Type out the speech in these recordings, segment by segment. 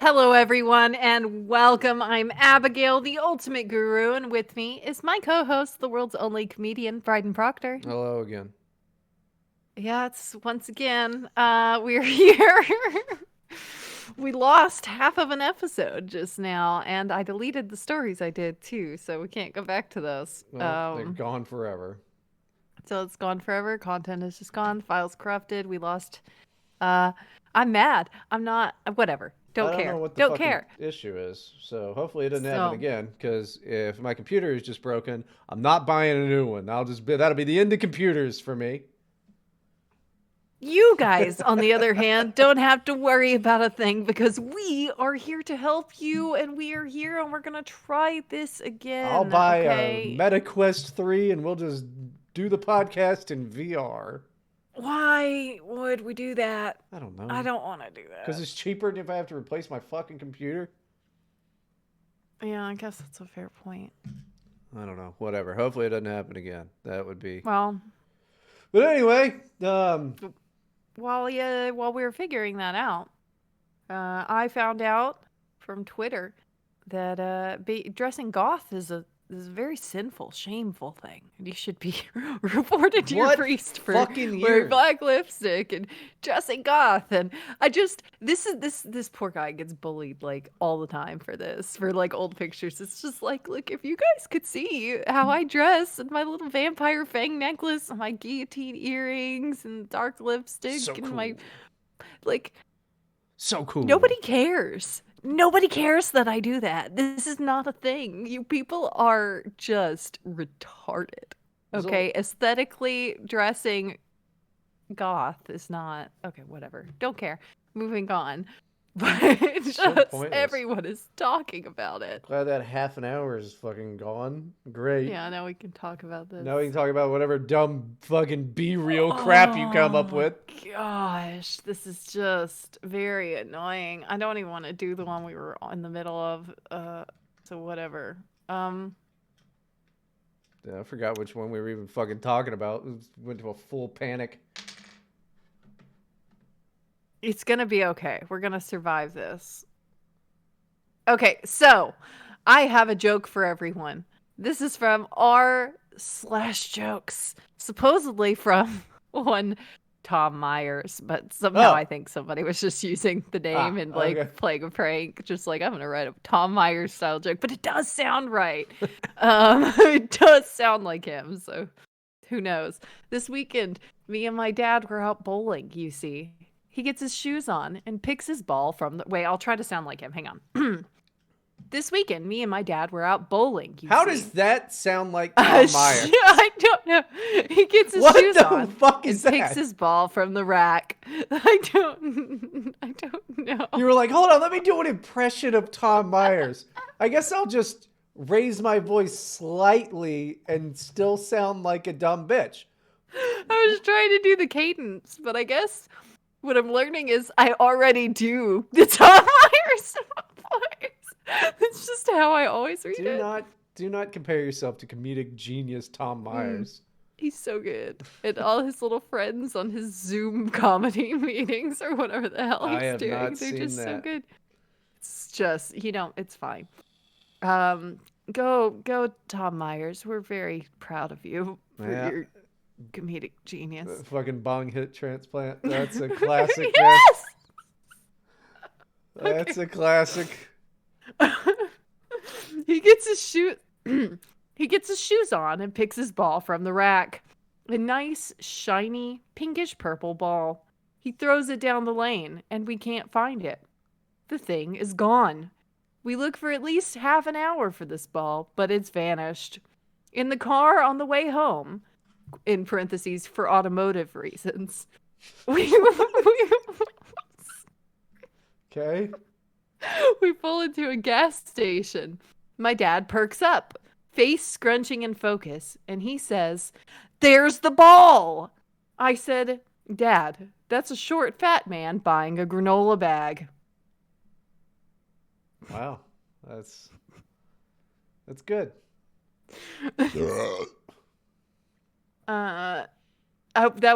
Hello, everyone, and welcome. I'm Abigail, the ultimate guru, and with me is my co-host, the world's only comedian, Bryden Proctor. Hello again. Yeah, it's once again, we're here. We lost half of an episode just now, and I deleted the stories I did too, so we can't go back to those. Well, they're gone forever. So it's gone forever. Content is just gone. Files corrupted. We lost. Uh, I'm mad. I'm not. Whatever. I Don't don't know care. what the Don't fucking care. issue is, so hopefully it doesn't happen So. again. Because if my computer is just broken, I'm not buying a new one. That'll be the end of computers for me. You guys, on the other hand, don't have to worry about a thing because we are here to help you and we are here and we're going to try this I'll again, buy a okay? MetaQuest 3 and we'll just do the podcast in VR. Why would we do that? I don't I know. don't want to do Because that. it's cheaper than if I have to replace my fucking computer. Yeah, I guess that's a fair point. I don't know. Whatever. Hopefully it doesn't happen again. That would be. Well, But anyway, while we were figuring that out, I found out from Twitter that dressing goth is a very sinful, shameful thing. And you should be reported to your what priest for fucking wearing year? black lipstick and dressing goth. And I just this poor guy gets bullied like all the time for like old pictures. It's just like, look, if you guys could see how I dress and my little vampire fang necklace and my guillotine earrings and dark lipstick So and cool. my like So cool. nobody cares. Nobody cares that I do that. This is not a thing. You people are just retarded. So- Okay? Aesthetically dressing goth is not. Okay, whatever. Don't care. Moving on. But it's So just pointless. everyone is talking about it. Glad that half an hour is fucking gone. Great. Yeah, now we can talk about this. Now we can talk about whatever dumb fucking be real crap you come up Oh, with. Gosh, this is just very annoying. I don't even want to do the one we were in the middle of. So whatever. Yeah, I forgot which one we were even fucking talking about. Went to a full panic. It's gonna be okay. We're gonna survive this. Okay, so I have a joke for everyone. This is from r/jokes, supposedly from one Tom Myers, but somehow Oh. I think somebody was just using the name and like okay. playing a prank, just like I'm gonna write a Tom Myers style joke, but it does sound right. It does sound like him, so who knows? This weekend, me and my dad were out bowling, you see. He gets his shoes on and picks his ball from the. Wait, I'll try to sound like him. Hang on. This weekend, me and my dad were out bowling. You How see. does that sound like Tom Myers? I don't know. He gets his What shoes the on fuck is and picks that? his ball from the rack. I don't know. You were like, hold on, let me do an impression of Tom Myers. I guess I'll just raise my voice slightly and still sound like a dumb bitch. I was trying to do the cadence, but I guess what I'm learning is I already do the Tom Myers voice. It's just how I always read it. Do not compare yourself to comedic genius Tom Myers. He's so good. And all his little friends on his Zoom comedy meetings or whatever the hell I he's have doing. not They're seen just so that. good. It's just, it's fine. Go Tom Myers. We're very proud of you for Yeah. your comedic genius. Fucking bong hit transplant. That's a classic. Yes! That's a classic. He gets his shoe he gets his shoes on and picks his ball from the rack. A nice, shiny, pinkish purple ball. He throws it down the lane, and we can't find it. The thing is gone. We look for at least half an hour for this ball, but it's vanished. In the car on the way home, in parentheses, for automotive reasons, we Okay. we pull into a gas station. My dad perks up, face scrunching in focus, and he says, "There's the ball!" I said, "Dad, that's a short, fat man buying a granola bag." Wow. That's good. That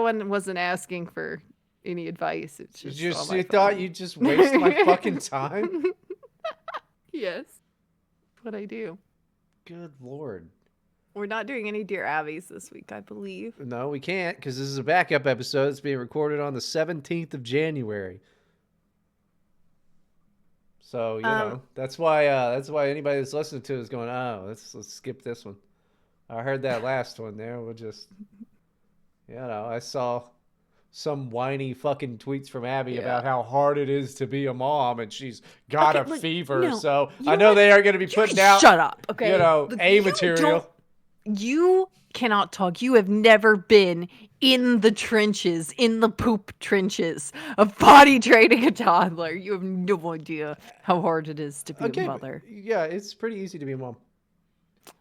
one wasn't asking for any advice. It's just You thought you'd just waste my fucking time? Yes. What I do. Good Lord. We're not doing any Dear Abby's this week, I believe. No, we can't because this is a backup episode. It's being recorded on the 17th of January. So, that's why anybody that's listening to it is going, oh, let's skip this one. I heard that last one there. We'll just, I saw some whiny fucking tweets from Abby about how hard it is to be a mom and she's got a fever. No, so I know they are going to be putting out, shut up, okay? A material. You cannot talk. You have never been in the trenches, in the poop trenches of potty training a toddler. You have no idea how hard it is to be a mother. Yeah, it's pretty easy to be a mom.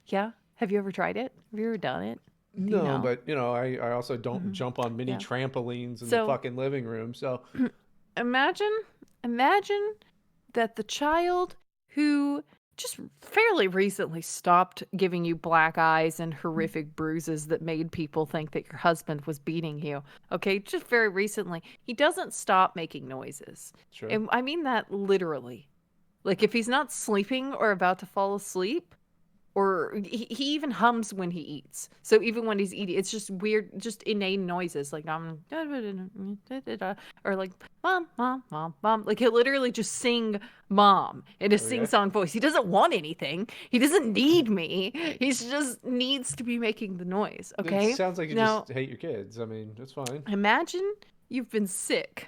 Yeah? Have you ever tried it? Have you ever done it? No, but I also don't jump on mini trampolines in the fucking living room. So imagine that the child who just fairly recently stopped giving you black eyes and horrific bruises that made people think that your husband was beating you. Okay, just very recently, he doesn't stop making noises. Sure. And I mean that literally. Like if he's not sleeping or about to fall asleep, or he even hums when he eats. So even when he's eating, it's just weird, just inane noises like or like mom, mom, mom, mom. Like he'll literally just sing mom in a sing-song voice. He doesn't want anything. He doesn't need me. He just needs to be making the noise. Okay. It sounds like you just hate your kids. I mean, that's fine. Imagine you've been sick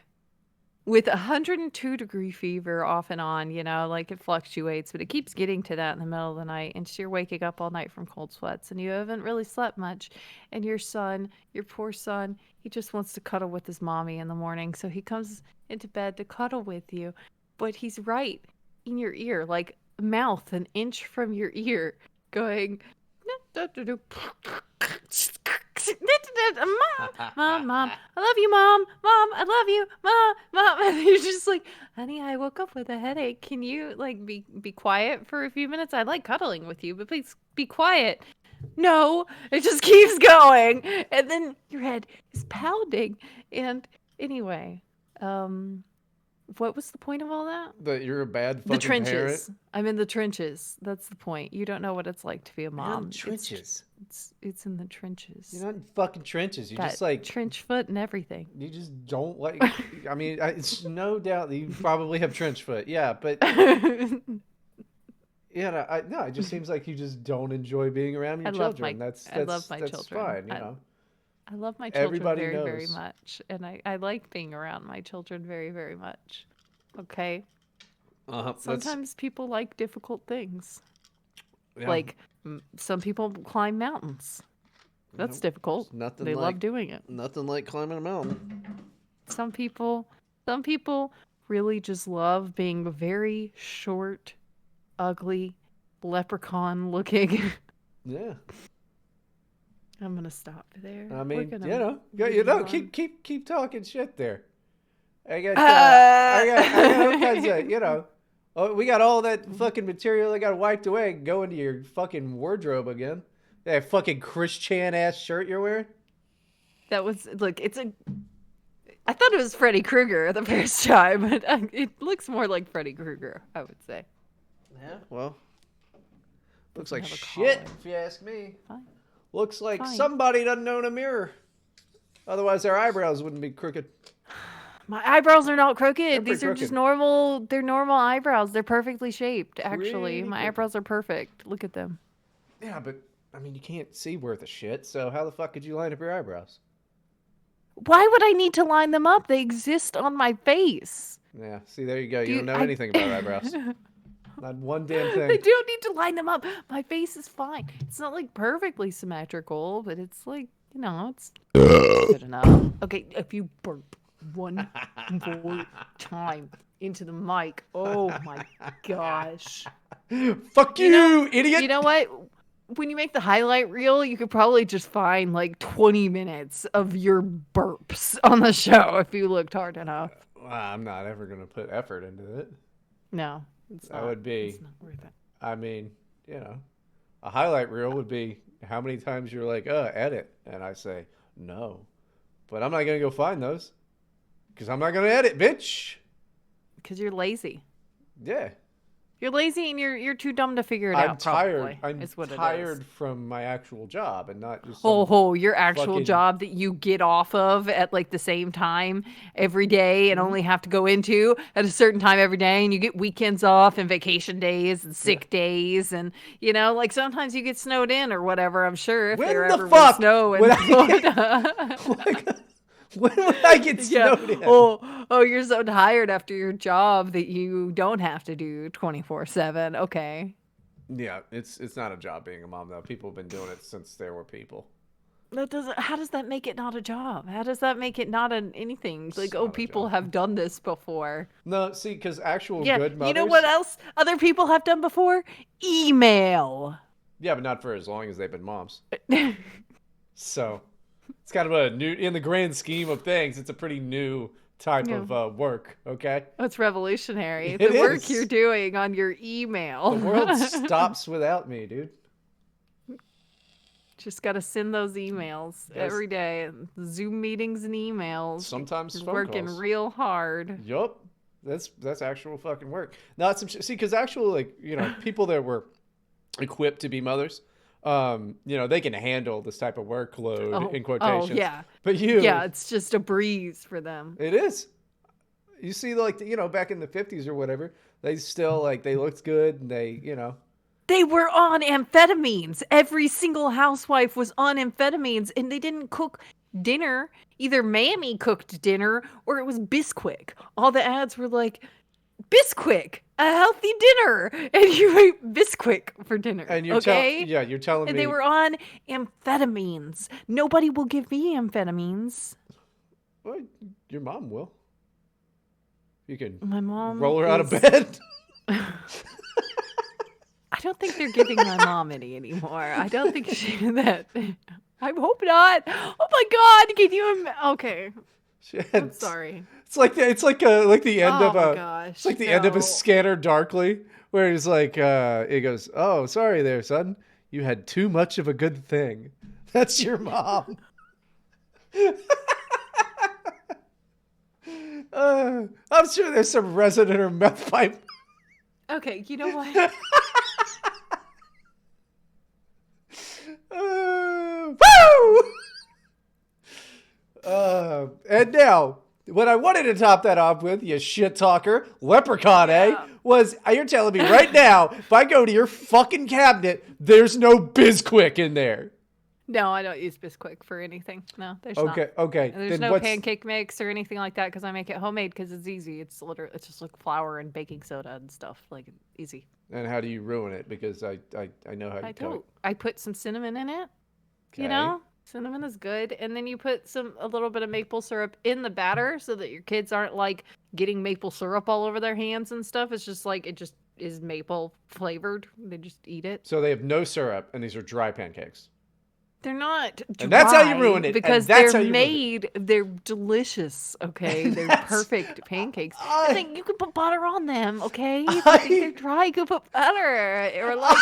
with 102-degree fever off and on, like it fluctuates, but it keeps getting to that in the middle of the night. And you're waking up all night from cold sweats and you haven't really slept much. And your son, your poor son, he just wants to cuddle with his mommy in the morning. So he comes into bed to cuddle with you, but he's right in your ear, like mouth an inch from your ear going, mom, I love you, mom, I love you, mom. And you're just like, honey, I woke up with a headache. Can you like be quiet for a few minutes? I like cuddling with you, but please be quiet. No, it just keeps going, and then your head is pounding. And anyway, what was the point of all that? That you're a bad fucking the trenches. Parent? I'm in the trenches. That's the point. You don't know what it's like to be a mom. You're in trenches. It's in the trenches. You're not in fucking trenches. You're Got just like trench foot and everything. You just don't like. I mean, it's no doubt that you probably have trench foot. Yeah, but yeah, no, it just seems like you just don't enjoy being around your children. I love my children. Fine, I love my children Everybody very, knows. very much. And I like being around my children very, very much. Okay? Sometimes people like difficult things. Yeah. Like, some people climb mountains. That's difficult. They love doing it. Nothing like climbing a mountain. Some people really just love being very short, ugly, leprechaun looking. Yeah. I'm gonna stop there. I mean, keep talking shit there. I got all kinds of, we got all that fucking material that got wiped away. Go into your fucking wardrobe again. That fucking Chris Chan ass shirt you're wearing. That was I thought it was Freddy Krueger the first time, but it looks more like Freddy Krueger, I would say. Yeah, well, looks like shit if you ask me. Fine. Looks like somebody doesn't own a mirror. Otherwise, their eyebrows wouldn't be crooked. My eyebrows are not crooked. They're These are crooked. just normal. They're normal eyebrows. They're perfectly shaped, actually. Really My crooked. eyebrows are perfect. Look at them. Yeah, but, I mean, you can't see worth a shit, so how the fuck could you line up your eyebrows? Why would I need to line them up? They exist on my face. Yeah, see, there you go. You don't know anything about eyebrows. Not one damn thing. I don't need to line them up. My face is fine. It's not like perfectly symmetrical, but it's like, it's good enough. Okay, if you burp one more time into the mic, oh my gosh. Fuck you, idiot! You know what? When you make the highlight reel, you could probably just find like 20 minutes of your burps on the show if you looked hard enough. I'm not ever going to put effort into it. No. It's not worth it. I mean, a highlight reel would be how many times you're like, edit. And I say, no. But I'm not going to go find those. Because I'm not going to edit, bitch. Because you're lazy. Yeah. You're lazy and you're too dumb to figure it I'm out. tired. Probably I'm is what it tired is. from my actual job and not just some Oh, your actual fucking. job that you get off of at like the same time every day and Mhm. only have to go into at a certain time every day, and you get weekends off and vacation days and Yeah. sick days, and like sometimes you get snowed in or whatever. I'm sure if there When the ever was fuck snow would in I get? Florida. Like, when would I get Yeah. snowed in? Oh, you're so tired after your job that you don't have to do 24/7. Okay. Yeah, it's not a job being a mom though. People have been doing it since there were people. That doesn't. How does that make it not a job? How does that make it not an anything? It's Like, oh, not a people job. have done this before. No, see, because actual Yeah, good you know what mothers. else other people have done before? Email. Yeah, but not for as long as they've been moms. So it's kind of a new, in the grand scheme of things, it's a pretty new type Yeah, of work. Okay, that's revolutionary. it The work you're is. doing on your email. The world stops without me, dude. Just got to send those emails Yes. every day. Zoom meetings and emails. Sometimes You're phone working calls. real hard. Yup. That's actual fucking work. Not some see, because actual like people that were equipped to be mothers, they can handle this type of workload in Oh quotations. yeah. But you, Yeah, it's just a breeze for them. it is. You see, like back in the 50s or whatever, they still like they looked good and they. They were on amphetamines. Every single housewife was on amphetamines, and they didn't cook dinner. Either Mammy cooked dinner or it was Bisquick. All the ads were like, Bisquick, a healthy dinner. And you ate Bisquick for dinner. And you're okay? you're telling And me they were on amphetamines. Nobody will give me amphetamines. well, your mom will. You can My mom roll her out of is- bed. I don't think they're giving my mom any anymore. I don't think that. I hope not. Oh my God! Can you? Okay, Shit. I'm sorry. It's like the end Oh of my a gosh! it's like the end of a no. Scanner Darkly, where he's like, it goes, "Oh, sorry there, son. You had too much of a good thing." That's your mom. I'm sure there's some resin in her meth pipe. Okay, you know what? Woo! And now, what I wanted to top that off with, you shit talker, leprechaun, Yeah. was you're telling me right now, if I go to your fucking cabinet, there's no Bizquick in there. No, I don't use Bisquick for anything. No, there's not. Okay. And there's Then no what's pancake mix or anything like that because I make it homemade because it's easy. It's just like flour and baking soda and stuff. Like easy. and how do you ruin it? Because I know how I you tell don't. I put some cinnamon in it. Okay. You know, cinnamon is good, and then you put a little bit of maple syrup in the batter so that your kids aren't like getting maple syrup all over their hands and stuff. It's just like it just is maple flavored. They just eat it. So they have no syrup, and these are dry pancakes. They're not dry And that's how you ruin it, and because that's they're how you ruin it. made. They're delicious. Okay, they're perfect pancakes. I- I think you can put butter on them. Okay, if I- you think they're dry, you can put butter or like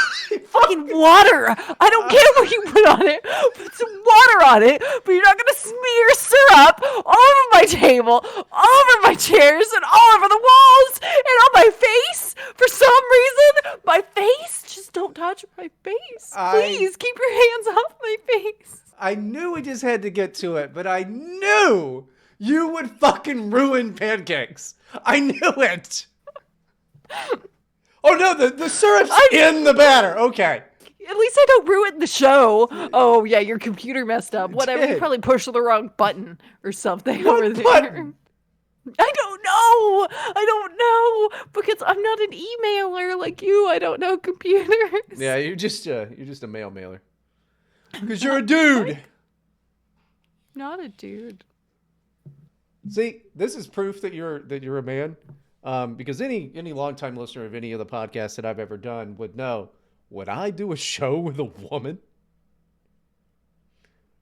fucking water. I don't care what you put on it. Put some water on it, but you're not gonna smear syrup all over my table, all over my chairs, and all over the walls, and on my face. For some reason, my face. Just don't touch my face, please. Keep your hands off my face. I knew we just had to get to it, but I knew you would fucking ruin pancakes. I knew it. Oh no, the syrup's in the batter. Okay. At least I don't ruin the show. Oh yeah, your computer messed up. Whatever. You did. probably pushed the wrong button or something What over there. button? I don't know. I don't know because I'm not an emailer like you. I don't know computers. Yeah, you're just a mail mailer. Because you're a dude. Not a dude. See, this is proof that you're a man. Because any longtime listener of any of the podcasts that I've ever done would know, would I do a show with a woman?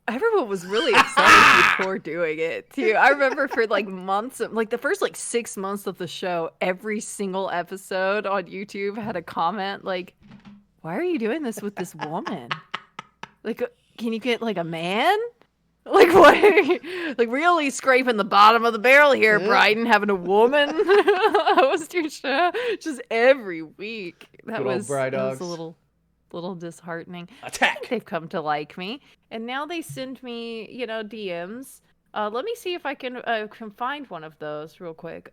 Everyone was really excited before doing it too. I remember for like months, like the first like 6 months of the show, every single episode on YouTube had a comment like, "Why are you doing this with this woman? Like, can you get like a man? Like what? Like really scraping the bottom of the barrel here, Yeah. Bryden, having a woman host your show just every week. That Good old was Bry that was a Dogs. little disheartening. I think Attack! they've come to like me, and now they send me, DMs. Let me see if I can find one of those real quick.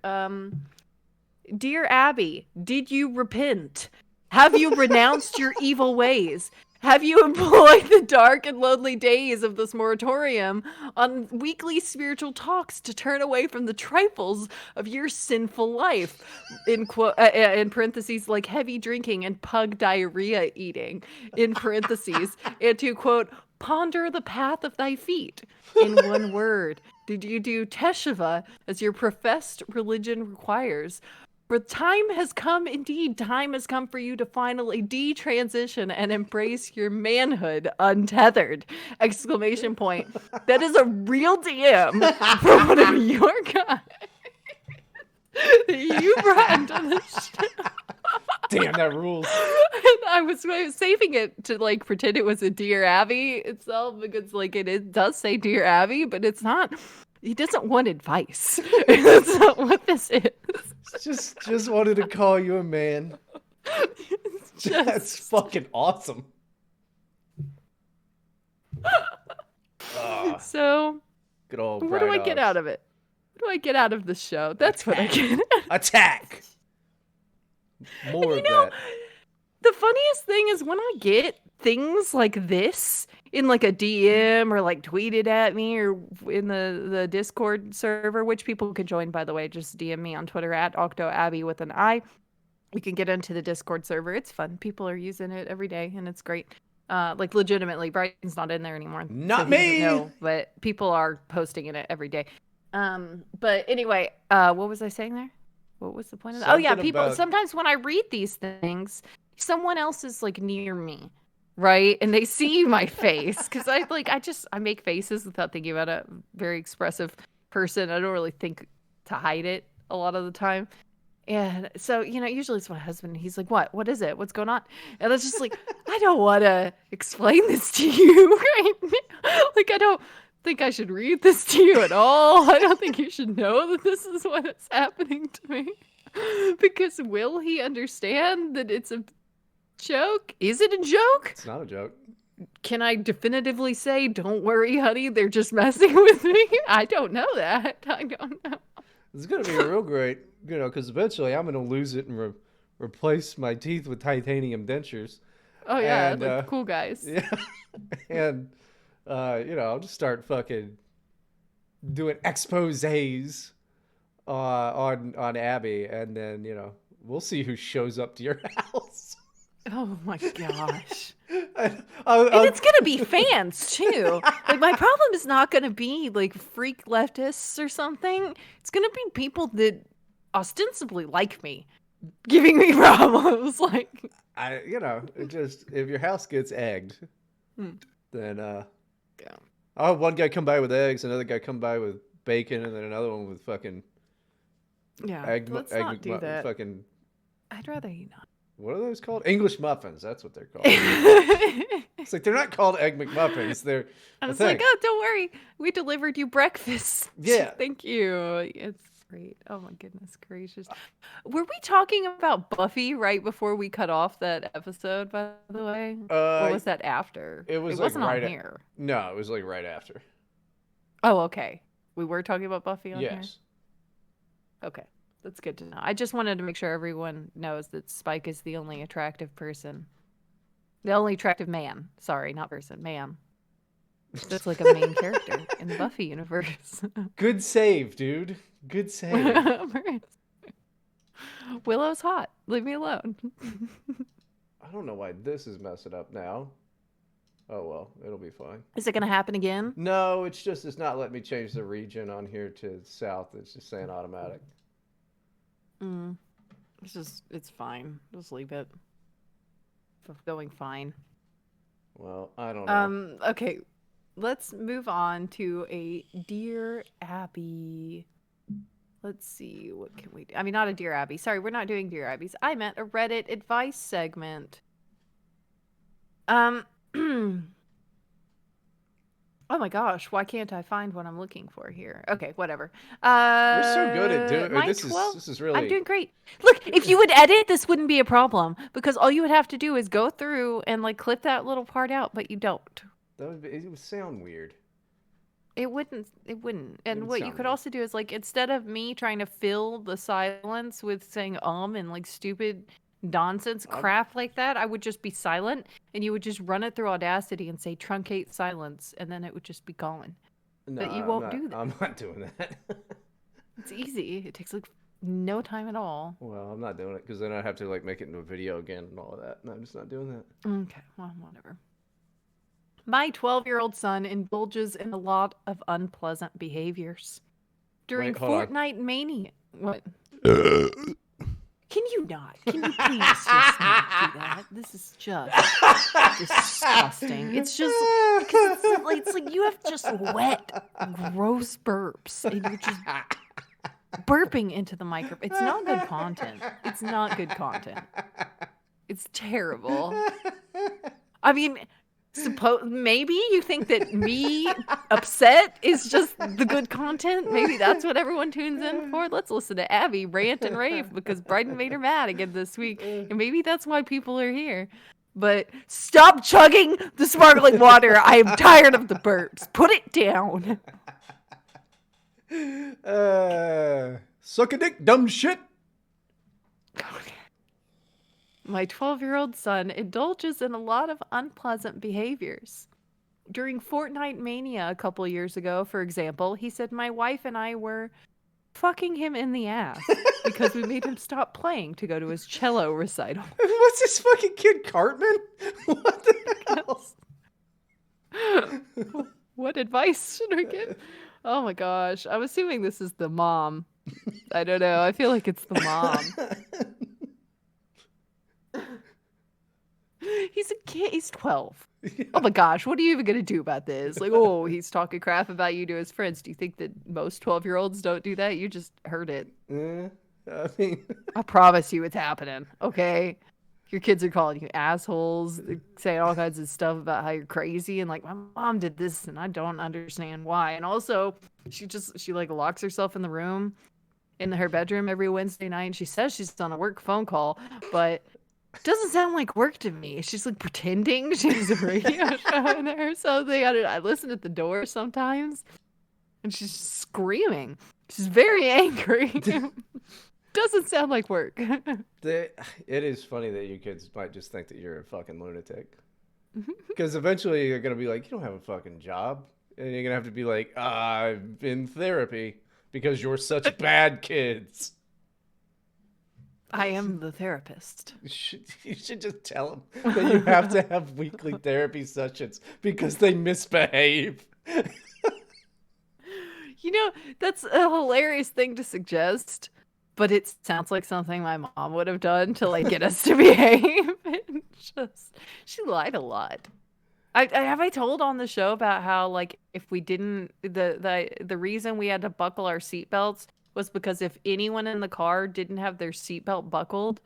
Dear Abby, did you repent? Have you renounced your evil ways? Have you employed the dark and lonely days of this moratorium on weekly spiritual talks to turn away from the trifles of your sinful life? In parentheses, like heavy drinking and pug diarrhea eating. In parentheses, and to quote, ponder the path of thy feet. In one word, did you do teshuvah as your professed religion requires? For time has come, indeed, time has come for you to finally detransition and embrace your manhood untethered! Exclamation point. That is a real DM from one of your guys that you brought into the show. Damn, that rules. And I was saving it to like pretend it was a Dear Abby itself because like it does say Dear Abby, but it's not. He doesn't want advice. That's not what this is. Just wanted to call you a man. That's Just fucking awesome. Ah, so. good old What do Bry I get Dogs. out of it? What do I get out of the show? That's what I get. Attack! More of that. The funniest thing is when I get things like this in like a DM or like tweeted at me or in the Discord server, which people can join, by the way, just DM me on Twitter at OctoAbby with an I. We can get into the Discord server. It's fun. People are using it every day and it's great. Like legitimately, Bryden's not in there anymore. Not so he doesn't me! know, but people are posting in it every day. But anyway, what was I saying there? What was the point of that? Oh yeah, Something people about- sometimes when I read these things, someone else is like near me, right? And they see my face because I make faces without thinking about it. Very expressive person. I don't really think to hide it a lot of the time. And so, usually it's my husband. He's like, What is it? What's going on? And it's just like, I don't want to explain this to you right now. Like, I don't think I should read this to you at all. I don't think you should know that this is what is happening to me. Because will he understand that it's a joke? Is it a joke? It's not a joke. Can I definitively say, don't worry, honey, they're just messing with me? I don't know that. I don't know. It's gonna be real great, because eventually I'm gonna lose it and replace my teeth with titanium dentures. Oh, yeah, And, like cool guys. Yeah, and I'll just start fucking doing exposés on Abby, and then we'll see who shows up to your house. Oh my gosh. And And it's gonna be fans too. Like my problem is not gonna be like freak leftists or something. It's gonna be people that ostensibly like me, giving me problems. Like it just if your house gets egged, Hmm. then Yeah. I'll have one guy come by with eggs, another guy come by with bacon, and then another one with fucking Yeah, egg. let's egg not do that. Fucking I'd rather you not. what are those called? English muffins. That's what they're called. It's like they're not called egg McMuffins. They're I a was thing. like, oh, don't worry, we delivered you breakfast. Yeah. Thank you. It's great. Oh my goodness gracious. Were we talking about Buffy right before we cut off that episode, by the way? Or was that after? It was like wasn't right on here. No, it was like right after. Oh, okay. We were talking about Buffy on here? Yes. Okay. That's good to know. I just wanted to make sure everyone knows that Spike is the only attractive person. The only attractive man. Sorry, not person. Man. That's like a main character in the Buffy universe. Good save, dude. Good save. Willow's hot. Leave me alone. I don't know why this is messing up now. Oh well, it'll be fine. Is it going to happen again? No, it's not letting me change the region on here to south. It's just saying automatic. It's fine. Just leave it. It's going fine. Well, I don't know. Okay. Let's move on to a Dear Abby. Let's see. What can we do? I mean, not a Dear Abby. Sorry, we're not doing Dear Abby's. I meant a Reddit advice segment. Oh my gosh, why can't I find what I'm looking for here? Okay, whatever. You're so good at doing. My This is 12. this is I'm really. doing great. Look, if you would edit, this wouldn't be a problem because all you would have to do is go through and like clip that little part out, but you don't. It would sound weird. It wouldn't. It wouldn't. It And would what you sound could weird. also do is like instead of me trying to fill the silence with saying and like stupid nonsense I'm crap like that, I would just be silent and you would just run it through Audacity and say truncate silence and then it would just be gone. no, But you I'm won't not. do that. I'm not doing that. It's easy. It takes like no time at all. Well, I'm not doing it because then I have to like make it into a video again and all of that. And I'm just not doing that. Okay, well, whatever. My 12-year-old son indulges in a lot of unpleasant behaviors. During Wait, hold on. Fortnite Mania. What? Can you not? Can you please just not do that? This is just disgusting. It's just because it's like you have just wet, gross burps, and you're just burping into the microphone. It's not good content. It's not good content. It's terrible. I mean, maybe you think that me upset is just the good content. Maybe that's what everyone tunes in for. Let's listen to Abbi rant and rave because Bryden made her mad again this week, and maybe that's why people are here. But stop chugging the sparkling water. I am tired of the burps. Put it down. Suck a dick, dumb shit. My 12-year-old son indulges in a lot of unpleasant behaviors. During Fortnite Mania a couple years ago, for example, he said my wife and I were fucking him in the ass because we made him stop playing to go to his cello recital. What's this fucking kid, Cartman? What the hell? What advice should I give? Oh my gosh. I'm assuming this is the mom. I don't know. I feel like it's the mom. He's a kid. He's 12. Yeah. Oh my gosh. What are you even going to do about this? Like, oh, he's talking crap about you to his friends. Do you think that most 12-year-olds don't do that? You just heard it. I mean, I promise you it's happening. Okay. Your kids are calling you assholes. They're saying all kinds of stuff about how you're crazy and like my mom did this and I don't understand why. And also she like locks herself in the room in her bedroom every Wednesday night and she says she's on a work phone call, but it doesn't sound like work to me. She's like pretending she's a radio show in there or something. I listen at the door sometimes and she's screaming. She's very angry. Doesn't sound like work. it is funny that you kids might just think that you're a fucking lunatic. Because eventually you're going to be like, you don't have a fucking job. And you're going to have to be like, I'm in therapy because you're such bad kids. I am the therapist. You should just tell them that you have to have weekly therapy sessions because they misbehave. You know, that's a hilarious thing to suggest, but it sounds like something my mom would have done to like get us to behave. She lied a lot. I told on the show about how like if we didn't the reason we had to buckle our seatbelts was because if anyone in the car didn't have their seatbelt buckled,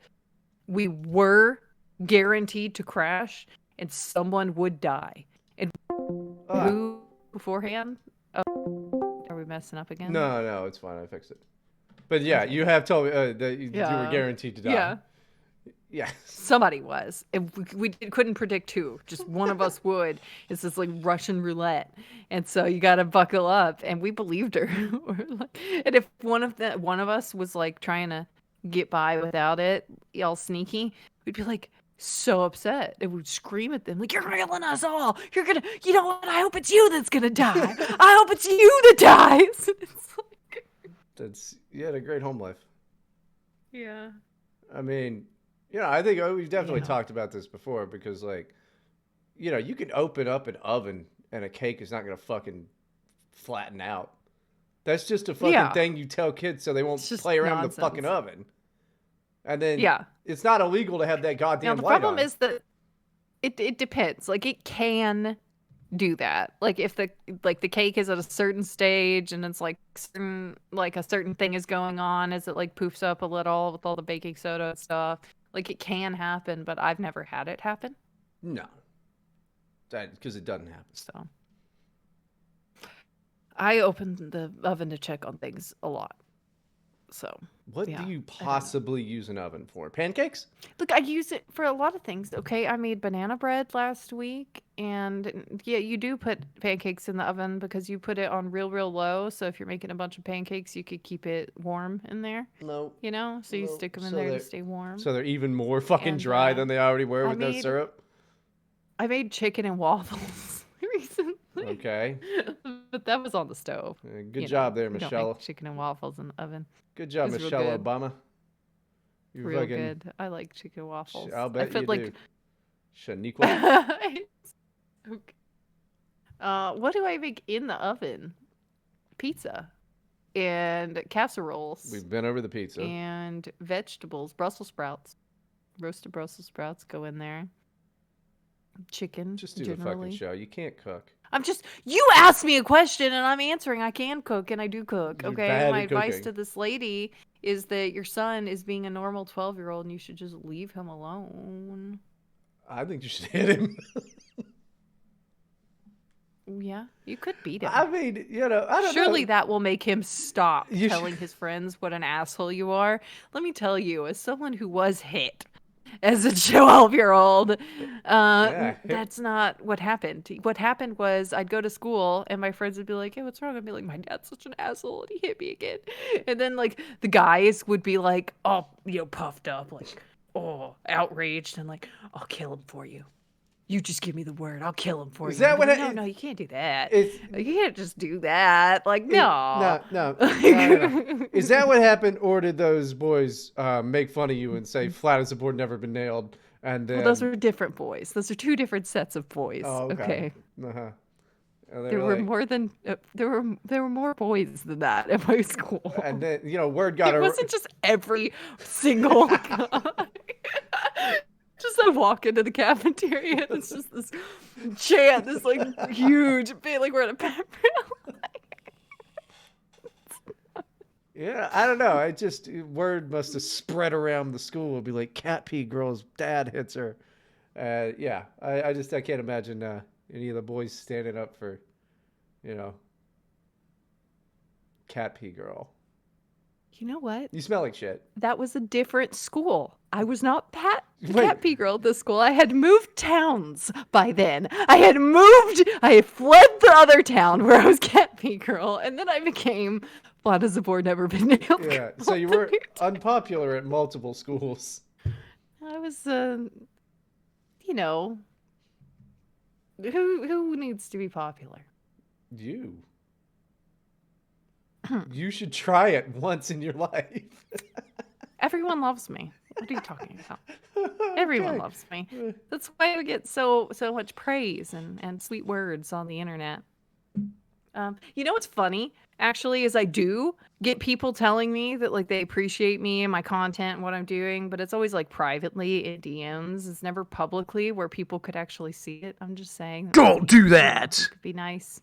we were guaranteed to crash and someone would die. And who beforehand? Oh, are we messing up again? No, it's fine. I fixed it. But yeah, okay. You have told me that you were guaranteed to die. Yeah. Yeah. Somebody was. We couldn't predict who. Just one of us would. It's just like Russian roulette. And so you got to buckle up. And we believed her. And if one of us was like trying to get by without it, all sneaky, we'd be like so upset. And we'd scream at them like, you're killing us all. You're going to, you know what? I hope it's you that's going to die. I hope it's you that dies. It's like... You had a great home life. Yeah. I mean... You know, I think we've definitely talked about this before because, like, you know, you can open up an oven and a cake is not going to fucking flatten out. That's just a fucking thing you tell kids so they won't play around with the fucking oven. And then it's not illegal to have that goddamn light on. The problem is that it depends. Like, it can do that. Like, if the cake is at a certain stage and it's like a certain thing is going on as it like poofs up a little with all the baking soda and stuff. Like, it can happen, but I've never had it happen. No. Because it doesn't happen. So. I open the oven to check on things a lot. So, What do yeah, you I don't know. possibly use an oven for? Pancakes? Look, I use it for a lot of things. Okay, I made banana bread last week, and yeah, you do put pancakes in the oven because you put it on real, real low. So if you're making a bunch of pancakes, you could keep it warm in there. No. You know, so you No. stick them in there to stay warm. So they're even more fucking And dry than they already were I with no made syrup. I made chicken and waffles recently, Okay. but that was on the stove. Good job there, We don't make Michelle. chicken and waffles in the oven. Good It job, was real Michelle good, Obama. You real fucking. good. I like chicken and waffles. I'll I bet you felt do. like Shaniqua. Okay. What do I make in the oven? Pizza and casseroles We've been over the pizza. and vegetables. Brussels sprouts, roasted Brussels sprouts go in there. Chicken, Just do generally. the fucking show. You can't cook. You asked me a question and I'm answering. I can cook and I do cook. You're Okay. bad My at advice cooking. to this lady is that your son is being a normal 12-year-old and you should just leave him alone. I think you should hit him. Yeah, you could beat him. I mean, I don't Surely know. that will make him stop You telling his friends what an asshole you are. Let me tell you, as someone who was hit as a 12-year-old, Yeah. that's not what happened. What happened was I'd go to school and my friends would be like, "Hey, what's wrong?" I'd be like, "My dad's such an asshole and he hit me again." And then like the guys would be like, "Oh, puffed up, like, oh, outraged and like, I'll kill him for you. You just give me the word. I'll kill him for Is you." that what? No, you can't do that. It's You can't just do that. Like, no. no. Is that what happened, or did those boys make fun of you and say "flat as a board, never been nailed"? And Well, those then, are different boys. Those are two different sets of boys. oh, okay. Okay. Uh-huh. And they There were were like, more than there were more boys than that at my school. and then word got It around. wasn't just every single guy. Just I walk into the cafeteria and it's just this chant, this like huge, like we're at a pep rally. Yeah, I don't know. Word must have spread around the school. It'd be like, cat pee girl's dad hits her. Yeah, I can't imagine any of the boys standing up for, you know, cat pee girl. You know what? You smell like shit. That was a different school. I was not Wait. Cat P girl at this school. I had moved towns by then. I had fled the other town where I was Cat P girl, and then I became flat as a board, never been nailed. Yeah, so you were unpopular at multiple schools. I was, who needs to be popular? You. You should try it once in your life. Everyone loves me. What are you talking about? Everyone loves me. That's why I get so much praise and sweet words on the internet. You know what's funny? Actually, is I do get people telling me that like they appreciate me and my content and what I'm doing, but it's always like privately in DMs. It's never publicly where people could actually see it. I'm just saying. Don't do that. It could be nice.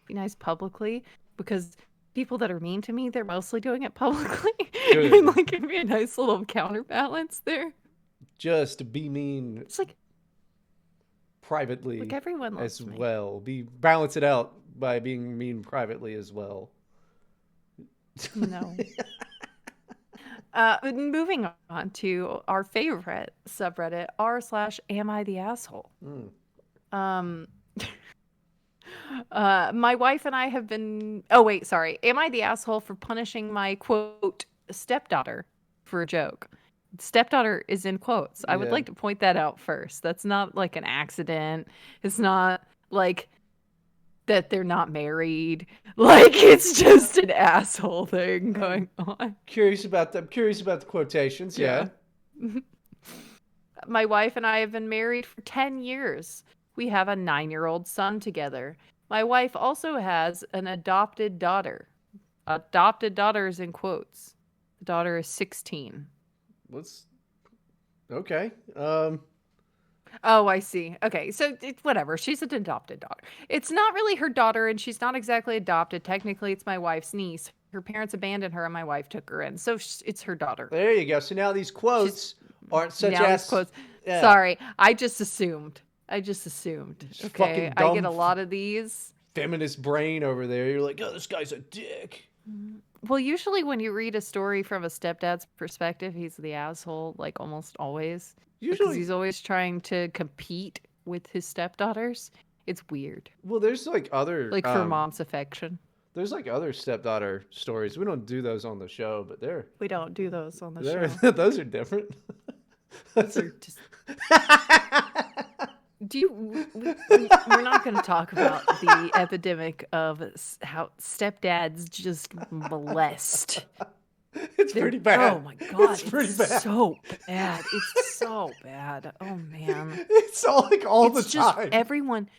Be nice publicly because people that are mean to me, they're mostly doing it publicly. And like give me a nice little counterbalance there. Just be mean. It's like privately, like everyone loves as me. well. Balance it out by being mean privately as well. No. Moving on to our favorite subreddit, r/am I the asshole? My wife and I have been. Oh wait, sorry. Am I the asshole for punishing my quote stepdaughter for a joke? Stepdaughter is in quotes. I would Yeah. like to point that out first. That's not like an accident. It's not like that they're not married. Like it's just an asshole thing going on. I'm curious about the quotations. Yeah. My wife and I have been married for 10 years. We have a 9-year-old son together. My wife also has an adopted daughter. Adopted daughter is in quotes. The daughter is 16. Okay. Oh, I see. Okay, so whatever. She's an adopted daughter. It's not really her daughter, and she's not exactly adopted. Technically, it's my wife's niece. Her parents abandoned her, and my wife took her in. So it's her daughter. There you go. So now these quotes aren't such as quotes. Yeah. Sorry, I just assumed. Okay, fucking I get dumb a lot of these. feminist brain over there. You're like, oh, this guy's a dick. Well, usually when you read a story from a stepdad's perspective, he's the asshole, like almost always. Because Usually, he's always trying to compete with his stepdaughters. It's weird. well, there's like other Like for mom's affection. there's like other stepdaughter stories. We don't do those on the show, but We don't do those on the they're show. those are different. Those are just... We're not going to talk about the epidemic of how stepdads just molest. It's pretty bad. Oh my god, it's pretty bad. So bad. It's so bad. Oh man, It's all like all it's the just time. everyone.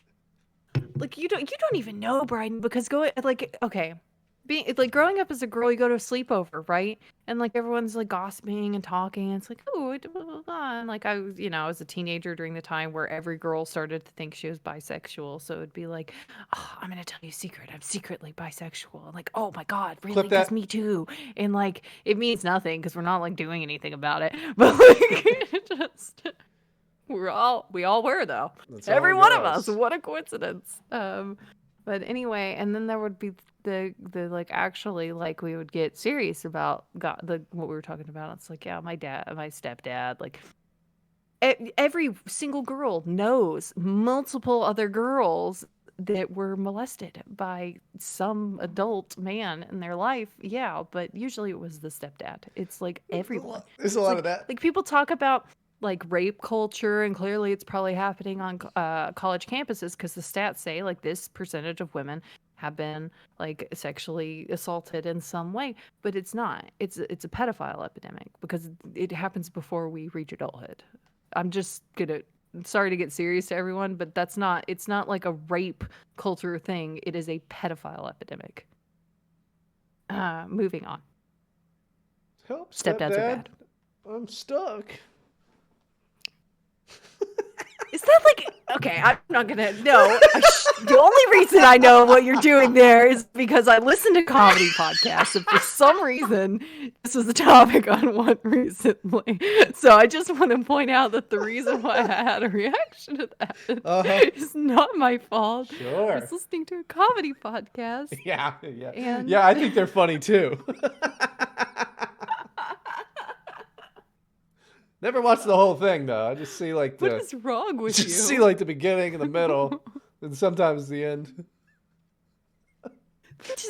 Like you don't even know, Bryden, because growing up as a girl, you go to a sleepover, right? And like everyone's like gossiping and talking. And it's like, oh, blah, blah, blah. And like I was a teenager during the time where every girl started to think she was bisexual. So it'd be like, oh, I'm gonna tell you a secret. I'm secretly bisexual. And like, oh my god, really? Clip that. Because me too. And like, it means nothing because we're not like doing anything about it. But like, just. We all were though. That's Every all one of girls. us. What a coincidence. But anyway, and then there would be the like actually like we would get serious about what we were talking about. It's like, yeah, my stepdad, like every single girl knows multiple other girls that were molested by some adult man in their life. Yeah, but usually it was the stepdad. It's like everyone. There's a lot of that. Like people talk about like rape culture, and clearly it's probably happening on college campuses because the stats say like this percentage of women have been like sexually assaulted in some way, but it's not. It's a pedophile epidemic because it happens before we reach adulthood. I'm just sorry to get serious to everyone, but it's not like a rape culture thing. It is a pedophile epidemic. Moving on. Help, Stepdads are bad. I'm stuck. Is that like okay? I'm not gonna. No, the only reason I know what you're doing there is because I listen to comedy podcasts, and for some reason, this was a topic on one recently. So I just want to point out that the reason why I had a reaction to that is not my fault. Sure. I was listening to a comedy podcast. Yeah. And... yeah, I think they're funny too. Never watched the whole thing though. I just see like what is wrong with you? Just see like the beginning and the middle, and sometimes the end. That's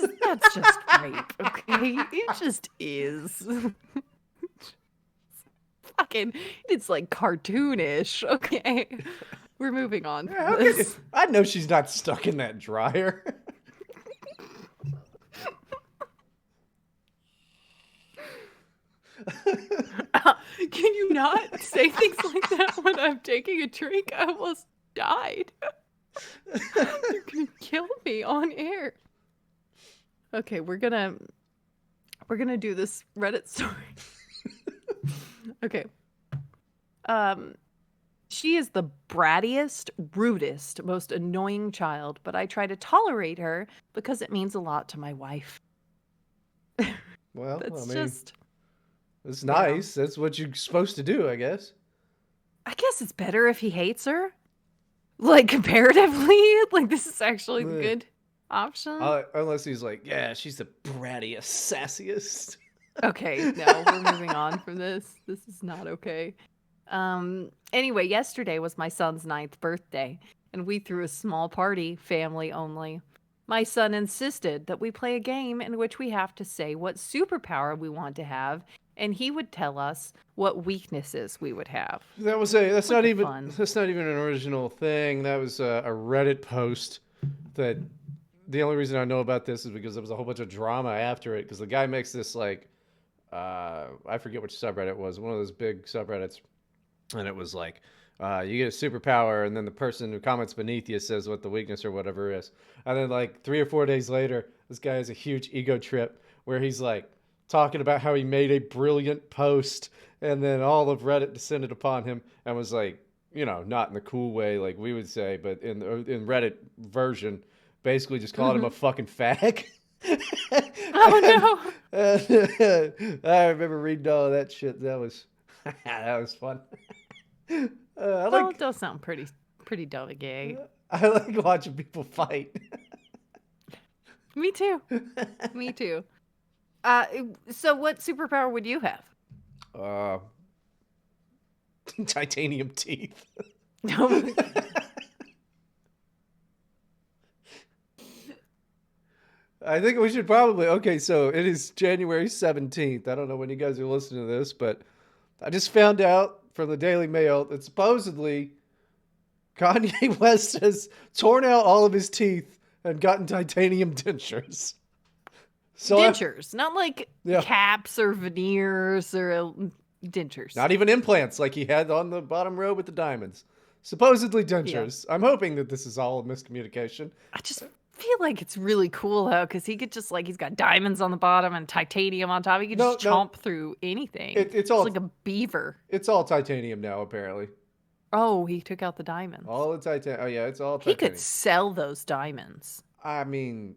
just rape, okay? It just is. Fucking, it's like cartoonish, okay? We're moving on. Yeah, I know she's not stuck in that dryer. Can you not say things like that when I'm taking a drink? I almost died. You're gonna kill me on air. Okay, we're gonna do this Reddit story. Okay. She is the brattiest, rudest, most annoying child, but I try to tolerate her because it means a lot to my wife. Well, That's I mean, just... it's nice. Yeah. That's what you're supposed to do, I guess. I guess it's better if he hates her. Like, comparatively. Like, this is actually the good option. Unless he's like, yeah, she's the brattiest, sassiest. Okay, no, we're moving on from this. This is not okay. Anyway, yesterday was my son's 9th birthday, and we threw a small party, family only. My son insisted that we play a game in which we have to say what superpower we want to have, and he would tell us what weaknesses we would have. That's not even an original thing. That was a Reddit post that the only reason I know about this is because there was a whole bunch of drama after it, because the guy makes this like I forget which subreddit it was, one of those big subreddits, and it was like you get a superpower, and then the person who comments beneath you says what the weakness or whatever is. And then like 3 or 4 days later, this guy has a huge ego trip where he's like talking about how he made a brilliant post, and then all of Reddit descended upon him and was like, you know, not in the cool way like we would say, but in Reddit version, basically just called him a fucking fag. Oh no! I remember reading all of that shit. That was fun. It does sound pretty dumb and gay. I like watching people fight. Me too. Me too. Uh, so what superpower would you have? uh, titanium teeth. Oh my I think we should probably. Okay, so it is January 17th. I don't know when you guys are listening to this, but I just found out from the Daily Mail that supposedly Kanye West has torn out all of his teeth and gotten titanium dentures. So dentures, not like yeah, caps or veneers or dentures. not even implants like he had on the bottom row with the diamonds. Supposedly Yeah. dentures. I'm hoping that this is all a miscommunication. I just feel like it's really cool though, because he could just like he's got diamonds on the bottom and titanium on top. He could No, just no, chomp through anything. it's It's like all a beaver. it's all titanium now. Apparently, Oh, he took out the diamonds. all the titanium. Oh yeah, it's all He could titanium. sell those diamonds. I mean,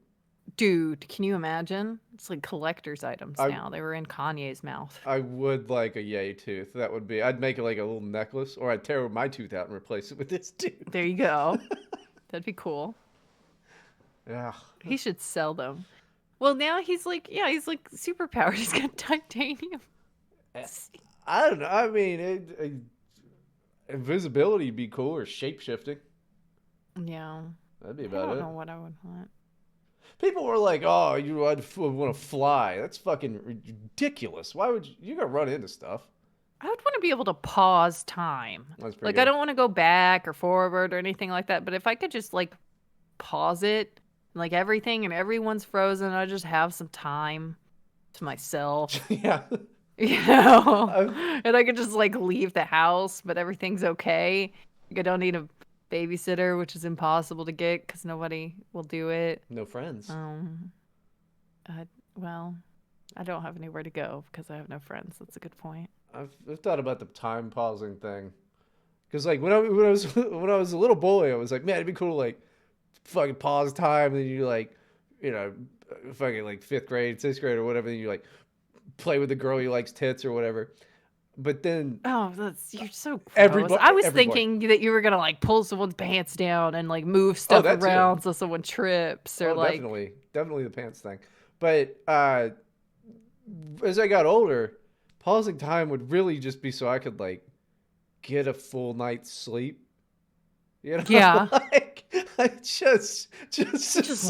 Dude, can you imagine? It's like collector's items I now. They were in Kanye's mouth. I would like a yay tooth. That would be. I'd make it like a little necklace, or I'd tear my tooth out and replace it with this tooth. There you go. That'd be cool. Yeah. He should sell them. Well, now he's like, yeah, he's like superpowered. He's got titanium. I don't know. I mean, invisibility would be cool, or shape shifting. Yeah. That'd be I about don't it. know what I would want. People were like, "Oh, I'd want to fly." That's fucking ridiculous. Why would you gonna run into stuff? I would want to be able to pause time. That's pretty Like, I good. don't want to go back or forward or anything like that. But if I could just like pause it, like everything and everyone's frozen, I just have some time to myself, Yeah. you know, I've, and I could just like leave the house, but everything's okay. Like, I don't need a babysitter, which is impossible to get because nobody will do it. no friends. I, well, I don't have anywhere to go because I have no friends. That's a good point. I've thought about the time pausing thing, because like when I was when I was a little boy, I was like, man, it'd be cool to like fucking pause time, and then you like, you know, fucking like fifth grade, sixth grade, or whatever. Then you like play with the girl you likes tits or whatever. But then Oh, you're so gross. everybody, I was everybody. thinking that you were gonna like pull someone's pants down and like move Oh, stuff that too. around so someone trips or Oh, like definitely the pants thing. But as I got older, pausing time would really just be so I could like get a full night's sleep. You know, yeah, like I just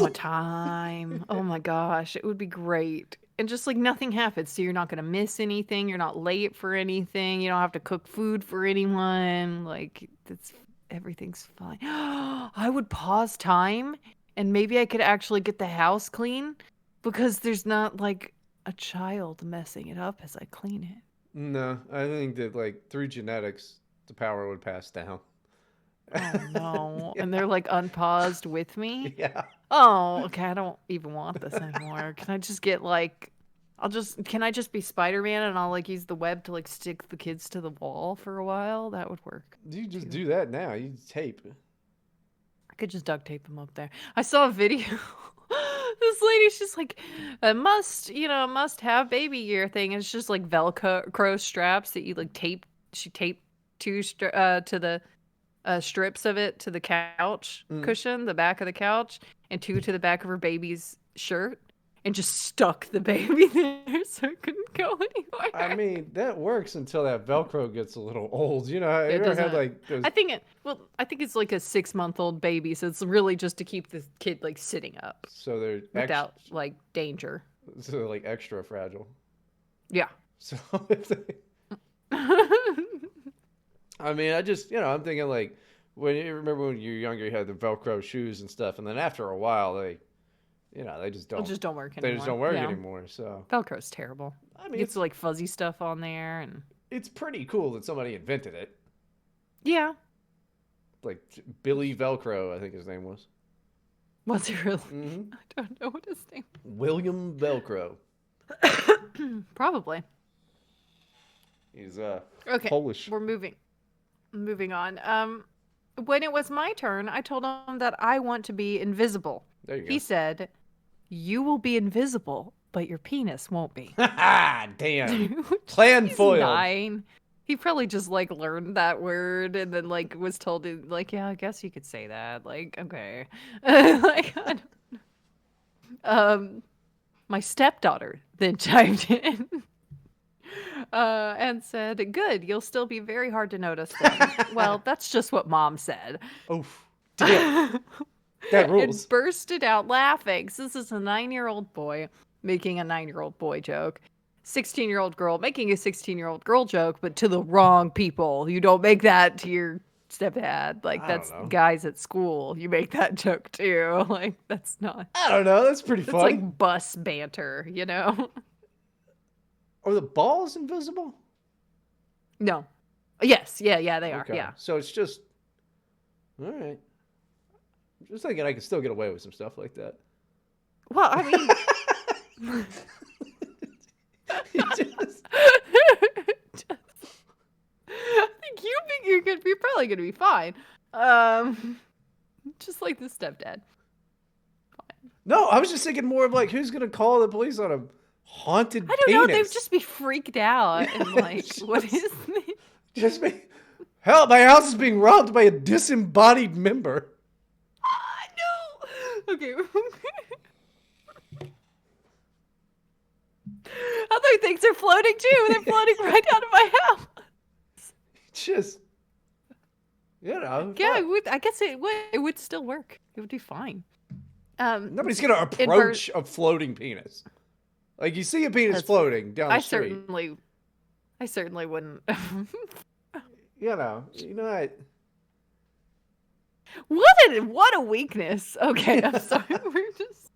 want time. Oh my gosh, it would be great. And just like nothing happens, so you're not gonna miss anything. You're not late for anything. You don't have to cook food for anyone. Like that's everything's fine. I would pause time, and maybe I could actually get the house clean because there's not like a child messing it up as I clean it. no. I think that like through genetics, the power would pass down. Oh no. Yeah, And they're like unpaused with me. yeah. Oh, okay. I don't even want this anymore. Can I just get like can I just be Spider-Man and I'll like use the web to like stick the kids to the wall for a while? That would work You just too. do that now. You tape. I could just duct tape them up there. I saw a video. This lady's just like a must have baby gear thing. It's just like Velcro straps that you like tape. She taped to the strips of it to the couch Mm. cushion, the back of the couch, and two to the back of her baby's shirt, and just stuck the baby there so it couldn't go I anywhere. mean, that works until that Velcro gets a little old. You know, have you It ever had doesn't. like those? I think it's like a 6-month-old baby, so it's really just to keep the kid like sitting up So they're without like danger. so they're like extra fragile. Yeah. So if they, I mean, I just, I'm thinking like when you remember when you were younger, you had the Velcro shoes and stuff, and then after a while, they just Well, don't, just don't work they anymore. just don't work Yeah. anymore. So Velcro's terrible. I It mean, gets like fuzzy stuff on there, and it's pretty cool that somebody invented it. yeah. Like Billy Velcro, I think his name was. Was it really? Hmm I don't know what his name. William Velcro. Probably. He's Okay, Polish. we're moving on. When it was my turn, I told him that I want to be invisible. There you He said, "You will be invisible, but your penis won't be." go. Damn. Plan He's foiled. 9. He probably just like learned that word and then like was told to like, yeah, I guess you could say that. Like, okay. Like, I don't- My stepdaughter then chimed in and said, "Good, you'll still be very hard to notice then." Well, that's just what Mom said. Oof. Damn. That rules. And bursted out laughing. So this is a 9-year-old boy making a 9-year-old boy joke. 16-year-old girl making a 16-year-old girl joke, but to the wrong people. You don't make that to your stepdad. Like, I don't that's know. guys at school. You make that joke too. Like, that's not. I don't know. That's pretty That's funny. like bus banter, you know? Are the balls invisible? No. Yes. Yeah, they are. Okay. Yeah. So it's just. All right. Just thinking I could still get away with some stuff like that. Well, I mean. I think you're probably gonna be fine. Just like the stepdad. No, I was just thinking more of like who's gonna call the police on a haunted I don't penis? know. They'd just be freaked out and like, what is this? Just me. Hell, my house is being robbed by a disembodied member. No. Okay. Other things are floating too. They're floating right out of my house. Just, you know. Yeah, I guess it would still work. It would be fine. Nobody's gonna approach a floating penis. Like you see a penis floating down the street. I certainly wouldn't. You know what? What a weakness. Okay, I'm sorry. We're just.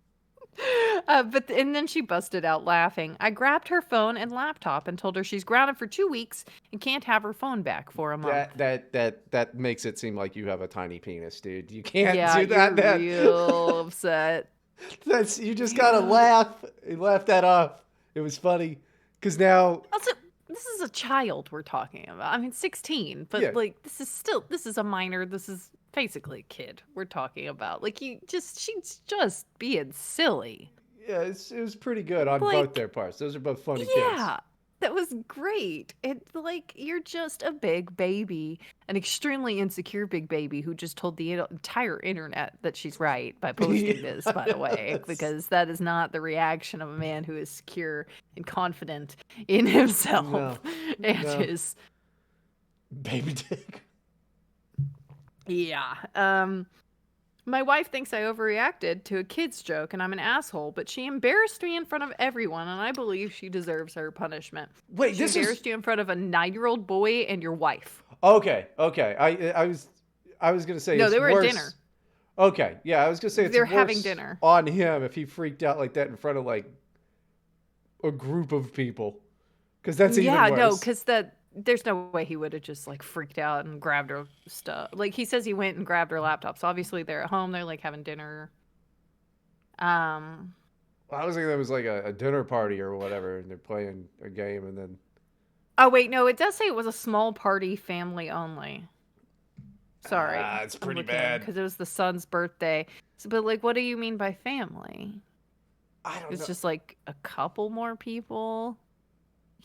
And then she busted out laughing. I grabbed her phone and laptop and told her she's grounded for 2 weeks and can't have her phone back for a month. That makes it seem like you have a tiny penis, dude. You can't do that. Yeah, You're real upset. You just gotta laugh. You laugh that off. It was funny because now. Also, this is a child we're talking about. I mean, 16, but Yeah. like this is a minor. This is basically a kid we're talking about. Like she's just being silly. Yeah, it was pretty good on Like, both their parts. Those are both funny kids. Yeah, that was great. It's like you're just a big baby, an extremely insecure big baby who just told the entire internet that she's right by posting this, by the way, because that is not the reaction of a man who is secure and confident in himself and his baby dick. Yeah. My wife thinks I overreacted to a kid's joke and I'm an asshole, but she embarrassed me in front of everyone, and I believe she deserves her punishment. Wait, she embarrassed you in front of a 9-year-old boy and your wife. Okay. I was gonna say no, it's they were worse. at dinner. Okay, yeah, I was gonna say it's they're worse having dinner on him if he freaked out like that in front of like a group of people, because that's even worse. No, because there's no way he would have just like freaked out and grabbed her stuff. Like he says he went and grabbed her laptop. So obviously they're at home. They're like having dinner. Well, I was thinking that was like a dinner party or whatever, and they're playing a game, and then. Oh wait, no, it does say it was a small party, family only. Sorry, it's pretty bad because it was the son's birthday. So, but like, what do you mean by family? I don't know. It's just like a couple more people.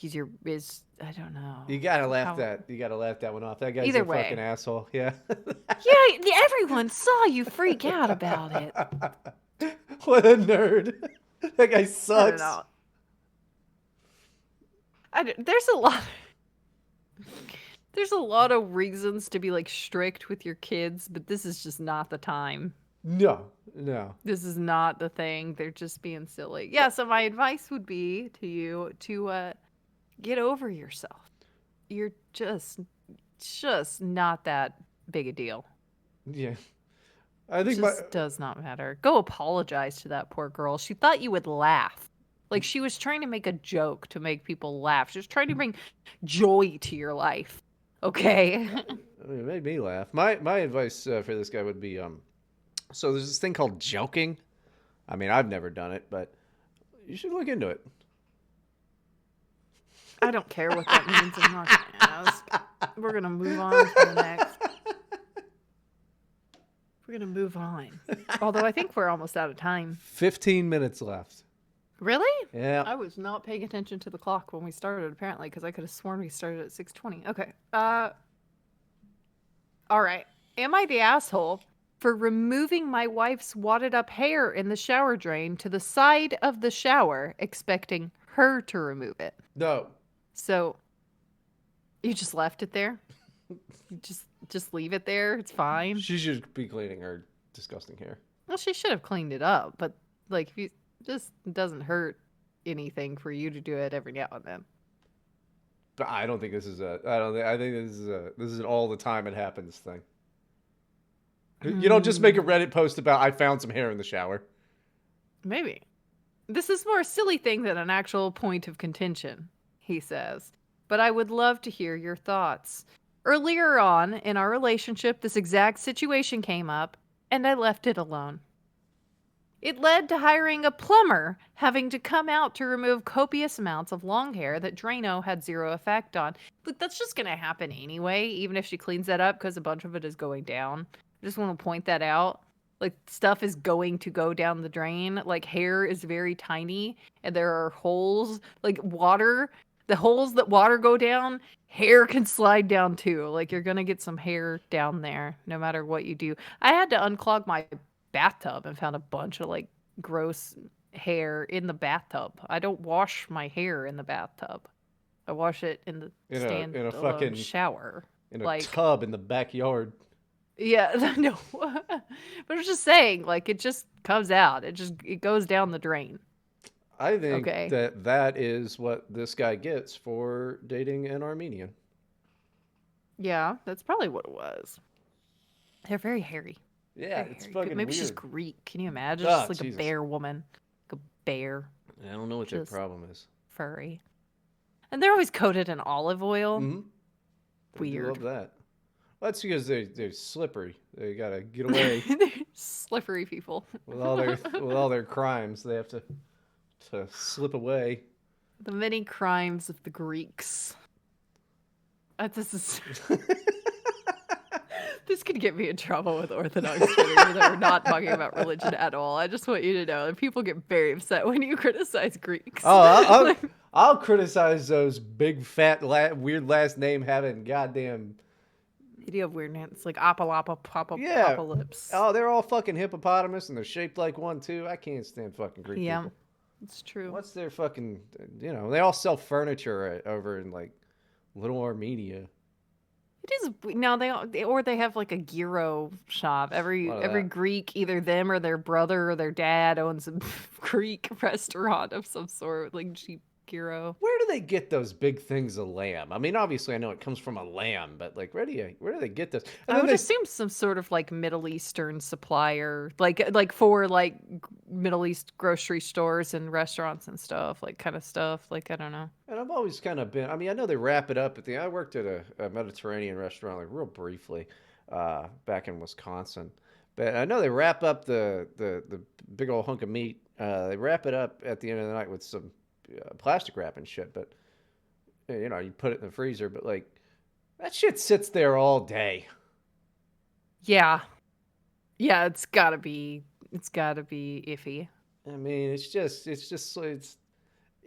I don't know. You gotta laugh that one off. That guy's Either a way. fucking asshole. Yeah. Yeah, everyone saw you freak out about it. What a nerd. That guy sucks. There's a lot of reasons to be like strict with your kids, but this is just not the time. No. This is not the thing. They're just being silly. Yeah, so my advice would be to you to get over yourself. You're just not that big a deal. Yeah. I think it does not matter. Go apologize to that poor girl. She thought you would laugh. Like she was trying to make a joke to make people laugh. She was trying to bring joy to your life. Okay? I mean, it made me laugh. My advice for this guy would be so there's this thing called joking. I mean, I've never done it, but you should look into it. I don't care what that means. I'm not going to ask. We're going to move on to the next. We're going to move on. Although I think we're almost out of time. 15 minutes left. Really? Yeah. I was not paying attention to the clock when we started, apparently, because I could have sworn we started at 6:20. Okay. All right. Am I the asshole for for removing my wife's wadded up hair in the shower drain to the side of the shower, expecting her to remove it. No. So you just left it there? You just leave it there? It's fine. She should be cleaning her disgusting hair. Well, she should have cleaned it up, but like if you just doesn't hurt anything for you to do it every now and then. But I don't think this is a. I don't think. I think this is an all the time it happens thing. You don't just make a Reddit post about I found some hair in the shower. Maybe. This is more a silly thing than an actual point of contention, he says. But I would love to hear your thoughts. Earlier on in our relationship, this exact situation came up, and I left it alone. It led to hiring a plumber, having to come out to remove copious amounts of long hair that Drano had zero effect on. Look, that's just going to happen anyway, even if she cleans that up, because a bunch of it is going down. I just want to point that out. Like, stuff is going to go down the drain. Like, hair is very tiny, and there are holes. Like, water, the holes that water go down, hair can slide down too. Like, you're going to get some hair down there, no matter what you do. I had to unclog my bathtub and found a bunch of, like, gross hair in the bathtub. I don't wash my hair in the bathtub. I wash it in the in a fucking shower. In a like, tub in the backyard. Yeah, no. But I was just saying, like, it just comes out. It goes down the drain. I think that is what this guy gets for dating an Armenian. Yeah, that's probably what it was. They're very hairy. Yeah, very it's hairy. fucking Maybe weird. she's Greek. Can you imagine? Just like Jesus. a bear woman. Like a bear. I don't know what their problem is. Furry. And they're always coated in olive oil. Mm-hmm. Weird. I love that. Well, that's because they're slippery. They gotta get away. Slippery people. with all their crimes, they have to slip away. The many crimes of the Greeks. This is. This could get me in trouble with Orthodox Twitter that we're not talking about religion at all. I just want you to know that people get very upset when you criticize Greeks. Oh, I'll criticize those big fat weird last name having goddamn. Idea of weirdness, like Apalapa, Yeah. Apocalypse. Oh, they're all fucking hippopotamus and they're shaped like one too. I can't stand fucking Greek people. Yeah, it's true. What's their fucking? They all sell furniture over in like Little Armenia. It is now they have like a gyro shop. Every Greek, either them or their brother or their dad owns a Greek restaurant of some sort, like cheap gyro. Where do they get those big things of lamb? I mean, obviously I know it comes from a lamb, but like where do they get this? I would assume some sort of like Middle Eastern supplier, like for like Middle East grocery stores and restaurants and stuff, like kind of stuff. Like, I don't know. And I've always kind of been. I mean, I know they wrap it up I worked at a Mediterranean restaurant like real briefly back in Wisconsin, but I know they wrap up the big old hunk of meat. They wrap it up at the end of the night with some plastic wrap and shit. But you put it in the freezer. But like that shit sits there all day. Yeah, it's gotta be iffy. I mean, it's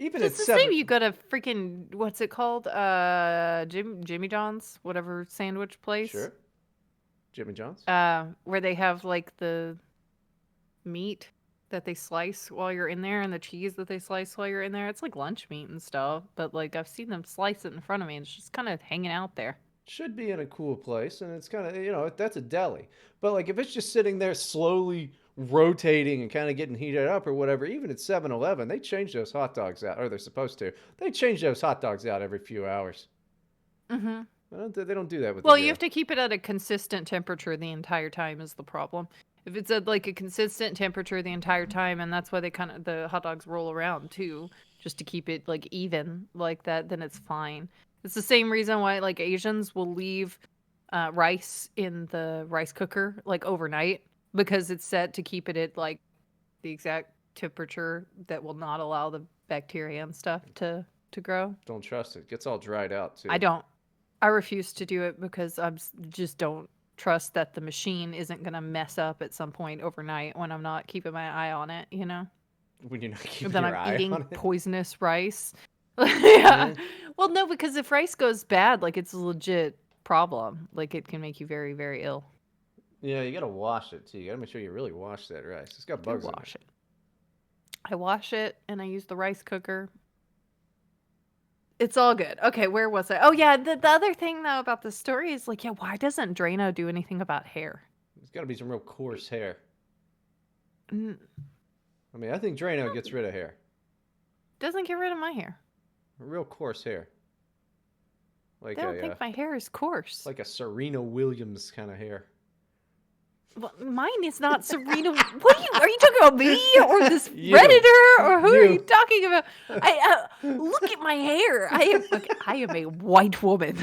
even it's the same. You go to freaking what's it called? Jimmy John's, whatever sandwich place. Sure. Jimmy John's. Where they have like the meat that they slice while you're in there and the cheese that they slice while you're in there. It's like lunch meat and stuff, but like I've seen them slice it in front of me and it's just kind of hanging out there. Should be in a cool place, and it's kind of that's a deli. But like if it's just sitting there slowly rotating and kind of getting heated up or whatever, even at 7-Eleven, they change those hot dogs out, or they're supposed to. They change those hot dogs out every few hours. Mm-hmm. They don't do that with. Well, you have to keep it at a consistent temperature the entire time is the problem. If it's at like a consistent temperature the entire time, and that's why the hot dogs roll around too, just to keep it like even like that, then it's fine. It's the same reason why like Asians will leave rice in the rice cooker like overnight, because it's set to keep it at like the exact temperature that will not allow the bacteria and stuff to grow. Don't trust it. It gets all dried out too. I don't. I refuse to do it because I just don't trust that the machine isn't going to mess up at some point overnight when I'm not keeping my eye on it, When you're not keeping then your I'm eye eating on it. poisonous rice. Yeah. Well, no, because if rice goes bad, like it's a legit problem. Like it can make you very, very ill. Yeah, you gotta wash it too. You gotta make sure you really wash that rice. It's got I bugs in wash it. I wash it and I use the rice cooker. It's all good. Okay, where was I? Oh yeah, the other thing though about the story is like, yeah, why doesn't Drano do anything about hair? There's gotta be some real coarse hair. Mm, I mean, I think Drano gets rid of hair. doesn't get rid of my hair. Real coarse hair. I Like don't think my hair is coarse. like a Serena Williams kind of hair. Well, mine is not Serena. What are you talking about? Me or this You. Redditor? Or who are You. you talking about? Look at my hair. I am a white woman.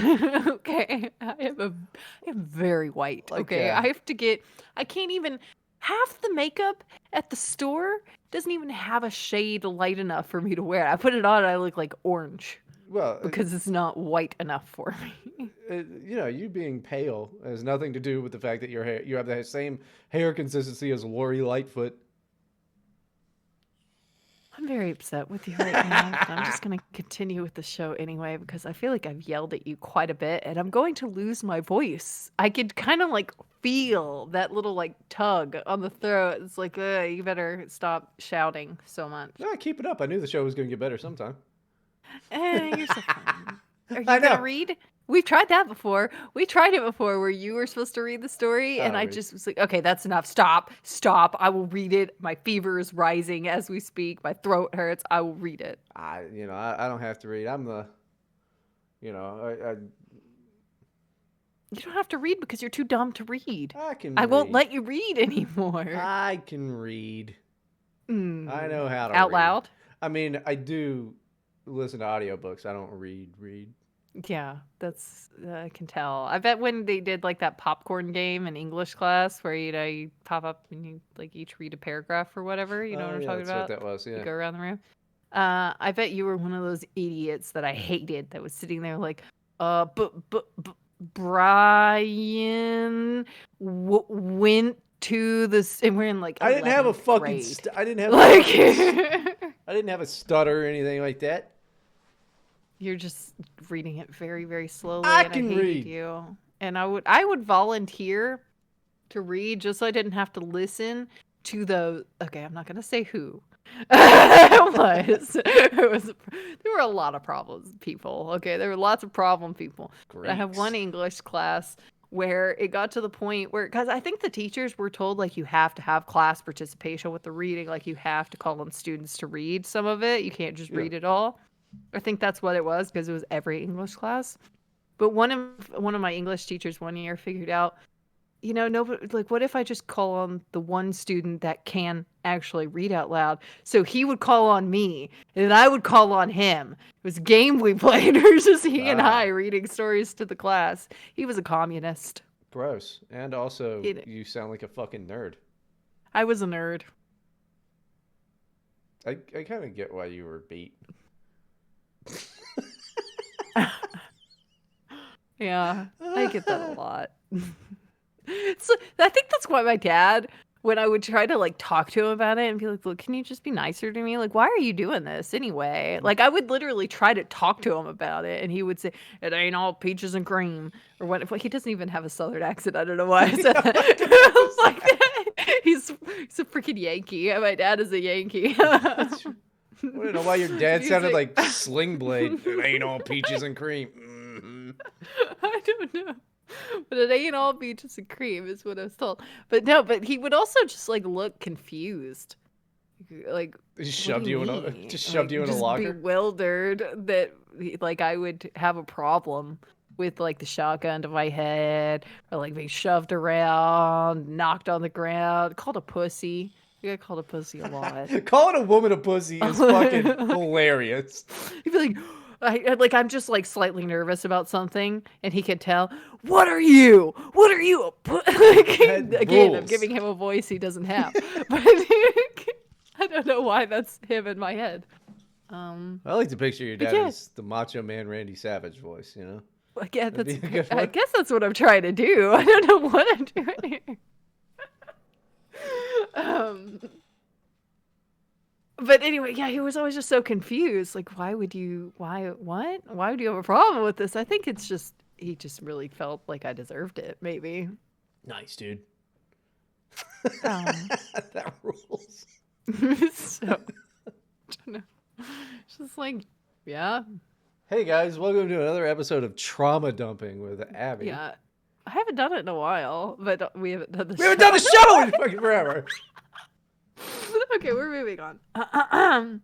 Okay, I am very white. Like, Okay, I have to get. I can't even. Half the makeup at the store doesn't even have a shade light enough for me to wear. I put it on, and I look like orange Well, because it's not white enough for me. you know, you being pale has nothing to do with the fact that your hair, you have the same hair consistency as Lori Lightfoot. I'm very upset with you right now, but I'm just going to continue with the show anyway because I feel like I've yelled at you quite a bit and I'm going to lose my voice. I could kind of like feel that little like tug on the throat. It's like, you better stop shouting so much. No, keep it up. I knew the show was going to get better sometime. You're so fun. Are you I going know. to read? We've tried that before. We tried it before where you were supposed to read the story, and I read. just was like, okay, that's enough. Stop. Stop. I will read it. My fever is rising as we speak. My throat hurts. I will read it. I don't have to read. I'm the, You don't have to read because you're too dumb to read. I can. I won't read. let you read anymore. I can read. I know how to Out read. loud? I mean, I do listen to audiobooks. I don't read. Yeah, that's I can tell. I bet when they did like that popcorn game in English class where you pop up and you like each read a paragraph or whatever, you know what I'm talking that's about? what that was, yeah. You go around the room. I bet you were one of those idiots that I hated that was sitting there like, but Brian went to this, and we're in like I didn't have a 11th fucking. grade. I didn't have. Like, I didn't have a stutter or anything like that. you're just reading it very, very slowly. I and can I hated read. you. And I would volunteer to read just so I didn't have to listen to the. Okay, I'm not gonna say who. It was. There were a lot of problems, people. Okay, there were lots of problem people. But I have one English class where it got to the point where, because I think the teachers were told like you have to have class participation with the reading, like you have to call on students to read some of it. You can't just read it all. I think that's what it was because it was every English class. But one of my English teachers one year figured out, nobody, like, what if I just call on the one student that can actually read out loud? So he would call on me, and I would call on him. It was a game we played. It was just he and I reading stories to the class. He was a communist. Gross. And also, you sound like a fucking nerd. I was a nerd. I kind of get why you were beat. Yeah, I get that a lot. So I think that's why my dad, when I would try to like talk to him about it and be like, look, can you just be nicer to me? Like, why are you doing this anyway? Like, I would literally try to talk to him about it, and he would say, it ain't all peaches and cream. Or what? He doesn't even have a southern accent. I don't know why I said that. Like that. He's a freaking Yankee. My dad is a Yankee. I don't know why your dad sounded like Sling Blade. It ain't all peaches and cream. Mm-hmm. I don't know. But it ain't all peaches and cream is what I was told. But no, but he would also just like look confused. Like Just shoved you in a locker. Bewildered that like I would have a problem with like the shotgun to my head or like being shoved around, knocked on the ground, called a pussy. I got called a pussy a lot. Calling a woman a pussy is fucking hilarious. He'd be like, I'm just like slightly nervous about something, and he could tell. What are you? What are you? Again, I'm giving him a voice he doesn't have. But I don't know why that's him in my head. I like to picture your dad as the Macho Man Randy Savage voice. I guess that's what I'm trying to do. I don't know what I'm doing here. But anyway, yeah, he was always just so confused. Like, why would you have a problem with this? I think it's just, he just really felt like I deserved it, maybe. Nice, dude. That rules. So, it's just like, yeah, Hey guys, welcome to another episode of Trauma Dumping with Abby. yeah. I haven't done it in a while, but we haven't done the We haven't done the show in fucking forever. Okay, we're moving on.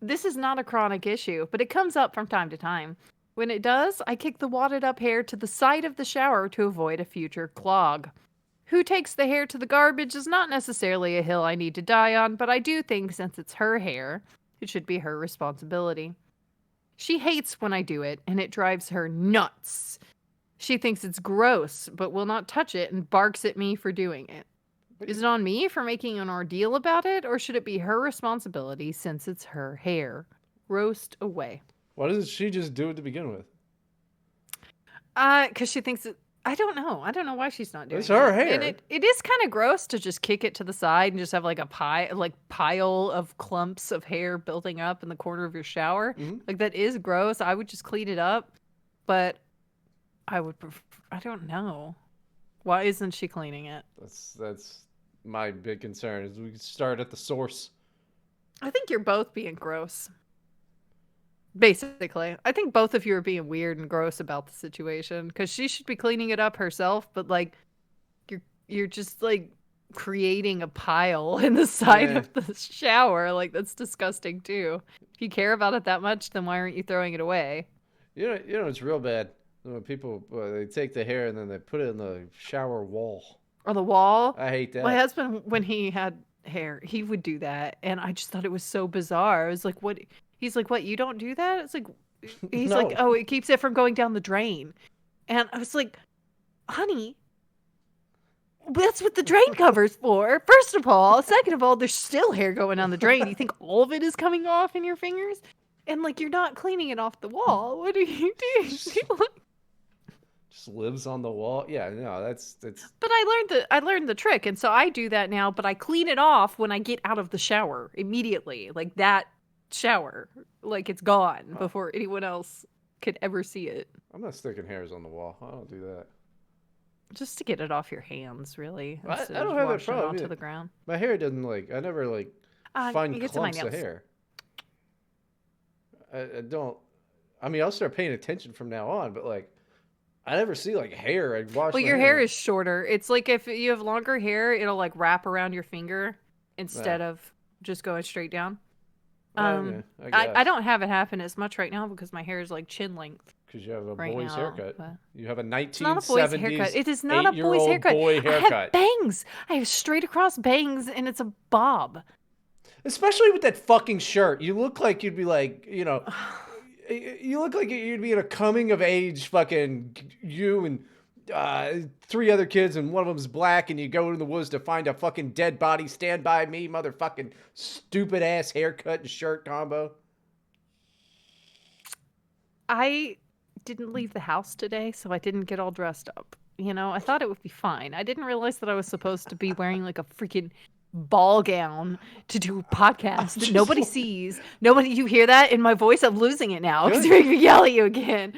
This is not a chronic issue, but it comes up from time to time. When it does, I kick the wadded up hair to the side of the shower to avoid a future clog. Who takes the hair to the garbage is not necessarily a hill I need to die on, but I do think since it's her hair, it should be her responsibility. She hates when I do it, and it drives her nuts. She thinks it's gross, but will not touch it and barks at me for doing it. Is it on me for making an ordeal about it, or should it be her responsibility since it's her hair? Roast away. Why doesn't she just do it to begin with? Because she thinks it... I don't know. I don't know why she's not doing it. It's her hair. And it is kind of gross to just kick it to the side and just have like a pile of clumps of hair building up in the corner of your shower. Mm-hmm. Like, that is gross. I would just clean it up, but I would prefer... I don't know. Why isn't she cleaning it? That's my big concern, is we start at the source. I think you're both being gross. Basically. I think both of you are being weird and gross about the situation, because she should be cleaning it up herself, but like you're just like creating a pile in the side of the shower. Like, that's disgusting too. If you care about it that much, then why aren't you throwing it away? You know it's real bad when people they take the hair and then they put it in the shower wall. Or the wall. I hate that. My husband, when he had hair, he would do that, and I just thought it was so bizarre. I was like, what? He's like, what, you don't do that? It's like, he's No. like, oh, it keeps it from going down the drain. And I was like, honey, that's what the drain cover's for, first of all. Second of all, there's still hair going down the drain. You think all of it is coming off in your fingers? And like, you're not cleaning it off the wall. What do you do? Just lives on the wall. Yeah, no, that's. But I learned the trick, and so I do that now, but I clean it off when I get out of the shower immediately. Like, that shower, like, it's gone before anyone else could ever see it. I'm not sticking hairs on the wall. I don't do that. Just to get it off your hands, really. I Instead don't of have that washing it problem onto either. the ground. My hair doesn't I never find it gets in my clumps of nails. hair. I don't. I mean, I'll start paying attention from now on, but like, I never see like hair. I wash. Well, my your hair is shorter. It's like if you have longer hair, it'll like wrap around your finger instead of just going straight down. I don't have it happen as much right now because my hair is like chin length. Because you have a right boy's now, haircut. but... You have a It's not a boy's 1970s haircut. It is not a boy's 8-year-old haircut. boy I haircut. have bangs. I have straight across bangs, and it's a bob. Especially with that fucking shirt. You look like you'd be like, you look like you'd be in a coming of age fucking you and 3 other kids, and one of them's black, and you go in the woods to find a fucking dead body. Stand by me, motherfucking stupid ass haircut and shirt combo. I didn't leave the house today, so I didn't get all dressed up. I thought it would be fine. I didn't realize that I was supposed to be wearing like a freaking ball gown to do a podcast that nobody sees. Nobody, you hear that in my voice? I'm losing it now because you're making me yell at you again.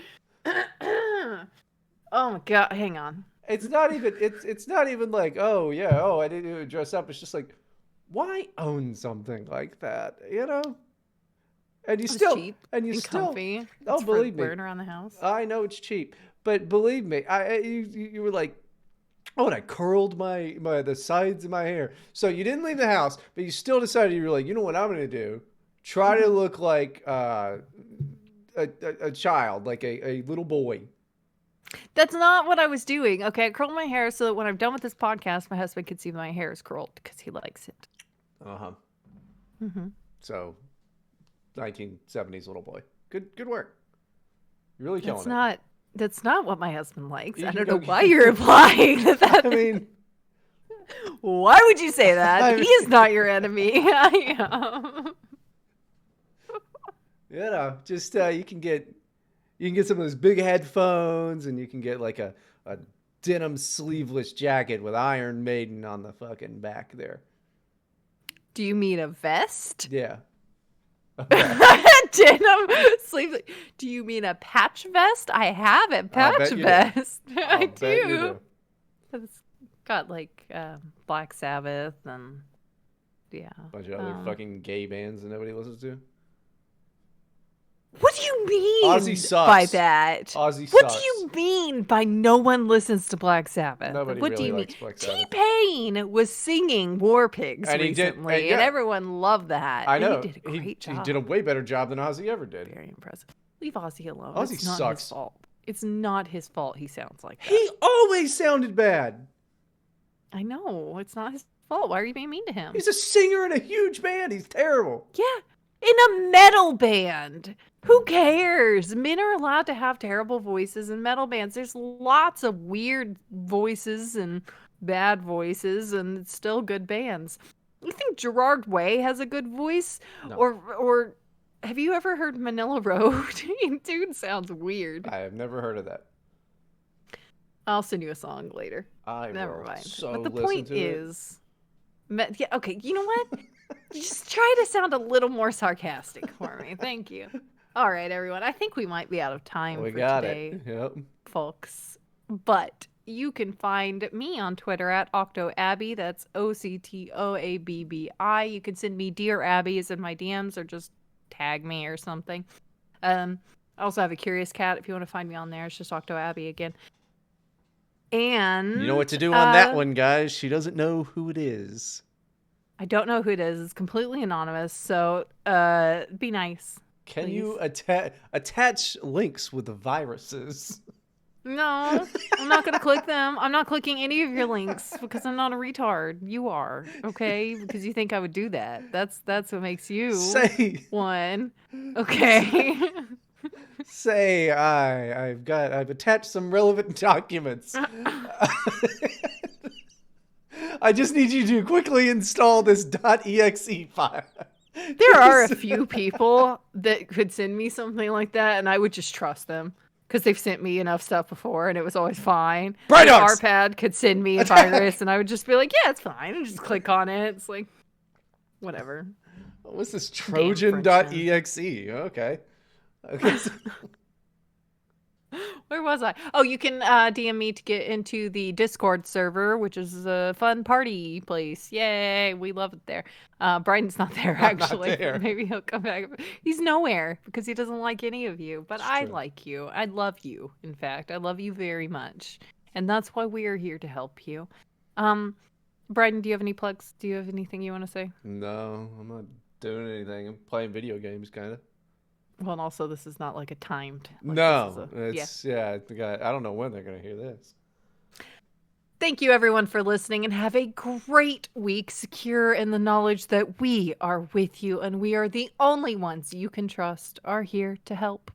Oh my god, hang on. It's not even like, I didn't dress up. It's just like, why own something like that? And you still, cheap and you still, comfy. Oh, It's for believe me, wearing around the house. I know it's cheap, but believe me, you were like, oh, and I curled the sides of my hair. So you didn't leave the house, but you still decided, you were like, you know what I'm gonna do? Try to look like a child, like a little boy. That's not what I was doing. Okay, I curled my hair so that when I'm done with this podcast, my husband can see my hair is curled because he likes it. So, 1970s little boy. Good work. You're really killing it. That's not what my husband likes. I don't know why you're implying that. I mean, why would you say that? He is not your enemy. I am. Just you can get some of those big headphones, and you can get like a denim sleeveless jacket with Iron Maiden on the fucking back there. Do you mean a vest? Yeah. Denim sleeve. Do you mean a patch vest? I have a patch vest. I do. Got like Black Sabbath and yeah. Bunch of other fucking gay bands that nobody listens to. What do you Ozzy mean by sucks. that? Ozzy What do sucks. you mean by no one listens to Black Sabbath? Nobody What do really you mean? likes Black Sabbath. T-Pain was singing War Pigs And he did, recently, and yeah, everyone loved that. I And he know. did a great job. He did a way better job than Ozzy ever did. Very impressive. Leave Ozzy alone. Ozzy It's not sucks. his fault. It's not his fault he sounds like that. He always sounded bad. I know. It's not his fault. Why are you being mean to him? He's a singer in a huge band. He's terrible. Yeah. In a metal band. Who cares? Men are allowed to have terrible voices in metal bands. There's lots of weird voices and bad voices, and it's still good bands. You think Gerard Way has a good voice? No. Or have you ever heard Manila Road? Dude sounds weird. I have never heard of that. I'll send you a song later. Never mind. So but the point to is, yeah, okay, you know what? Just try to sound a little more sarcastic for me. Thank you. All right, everyone. I think we might be out of time for today, folks. But you can find me on Twitter at OctoAbbi. That's OctoAbbi. You can send me Dear Abby's in my DMs or just tag me or something. I also have a Curious Cat if you want to find me on there. It's just OctoAbbi again. And you know what to do on that one, guys. She doesn't know who it is. I don't know who it is. It's completely anonymous. So be nice. Can please. you attach links with the viruses? No, I'm not going to click them. I'm not clicking any of your links because I'm not a retard. You are, okay? Because you think I would do that. That's what makes you one. Okay. Say I've attached some relevant documents. I just need you to quickly install this .exe file. There are a few people that could send me something like that, and I would just trust them because they've sent me enough stuff before, and it was always fine. Bryden! RPad could send me a virus, and I would just be like, "Yeah, it's fine," and just click on it. It's like, whatever. What's this Trojan.exe? Okay. Where was I? Oh, you can DM me to get into the Discord server, which is a fun party place. Yay, we love it there. Bryden's not there, actually. Not there. Maybe he'll come back. He's nowhere because he doesn't like any of you. But I like you. I love you, in fact. I love you very much. And that's why we are here to help you. Bryden, do you have any plugs? Do you have anything you want to say? No, I'm not doing anything. I'm playing video games, kind of. Well, and also, this is not like a timed. Like, no, I don't know when they're going to hear this. Thank you, everyone, for listening, and have a great week, secure in the knowledge that we are with you, and we are the only ones you can trust are here to help.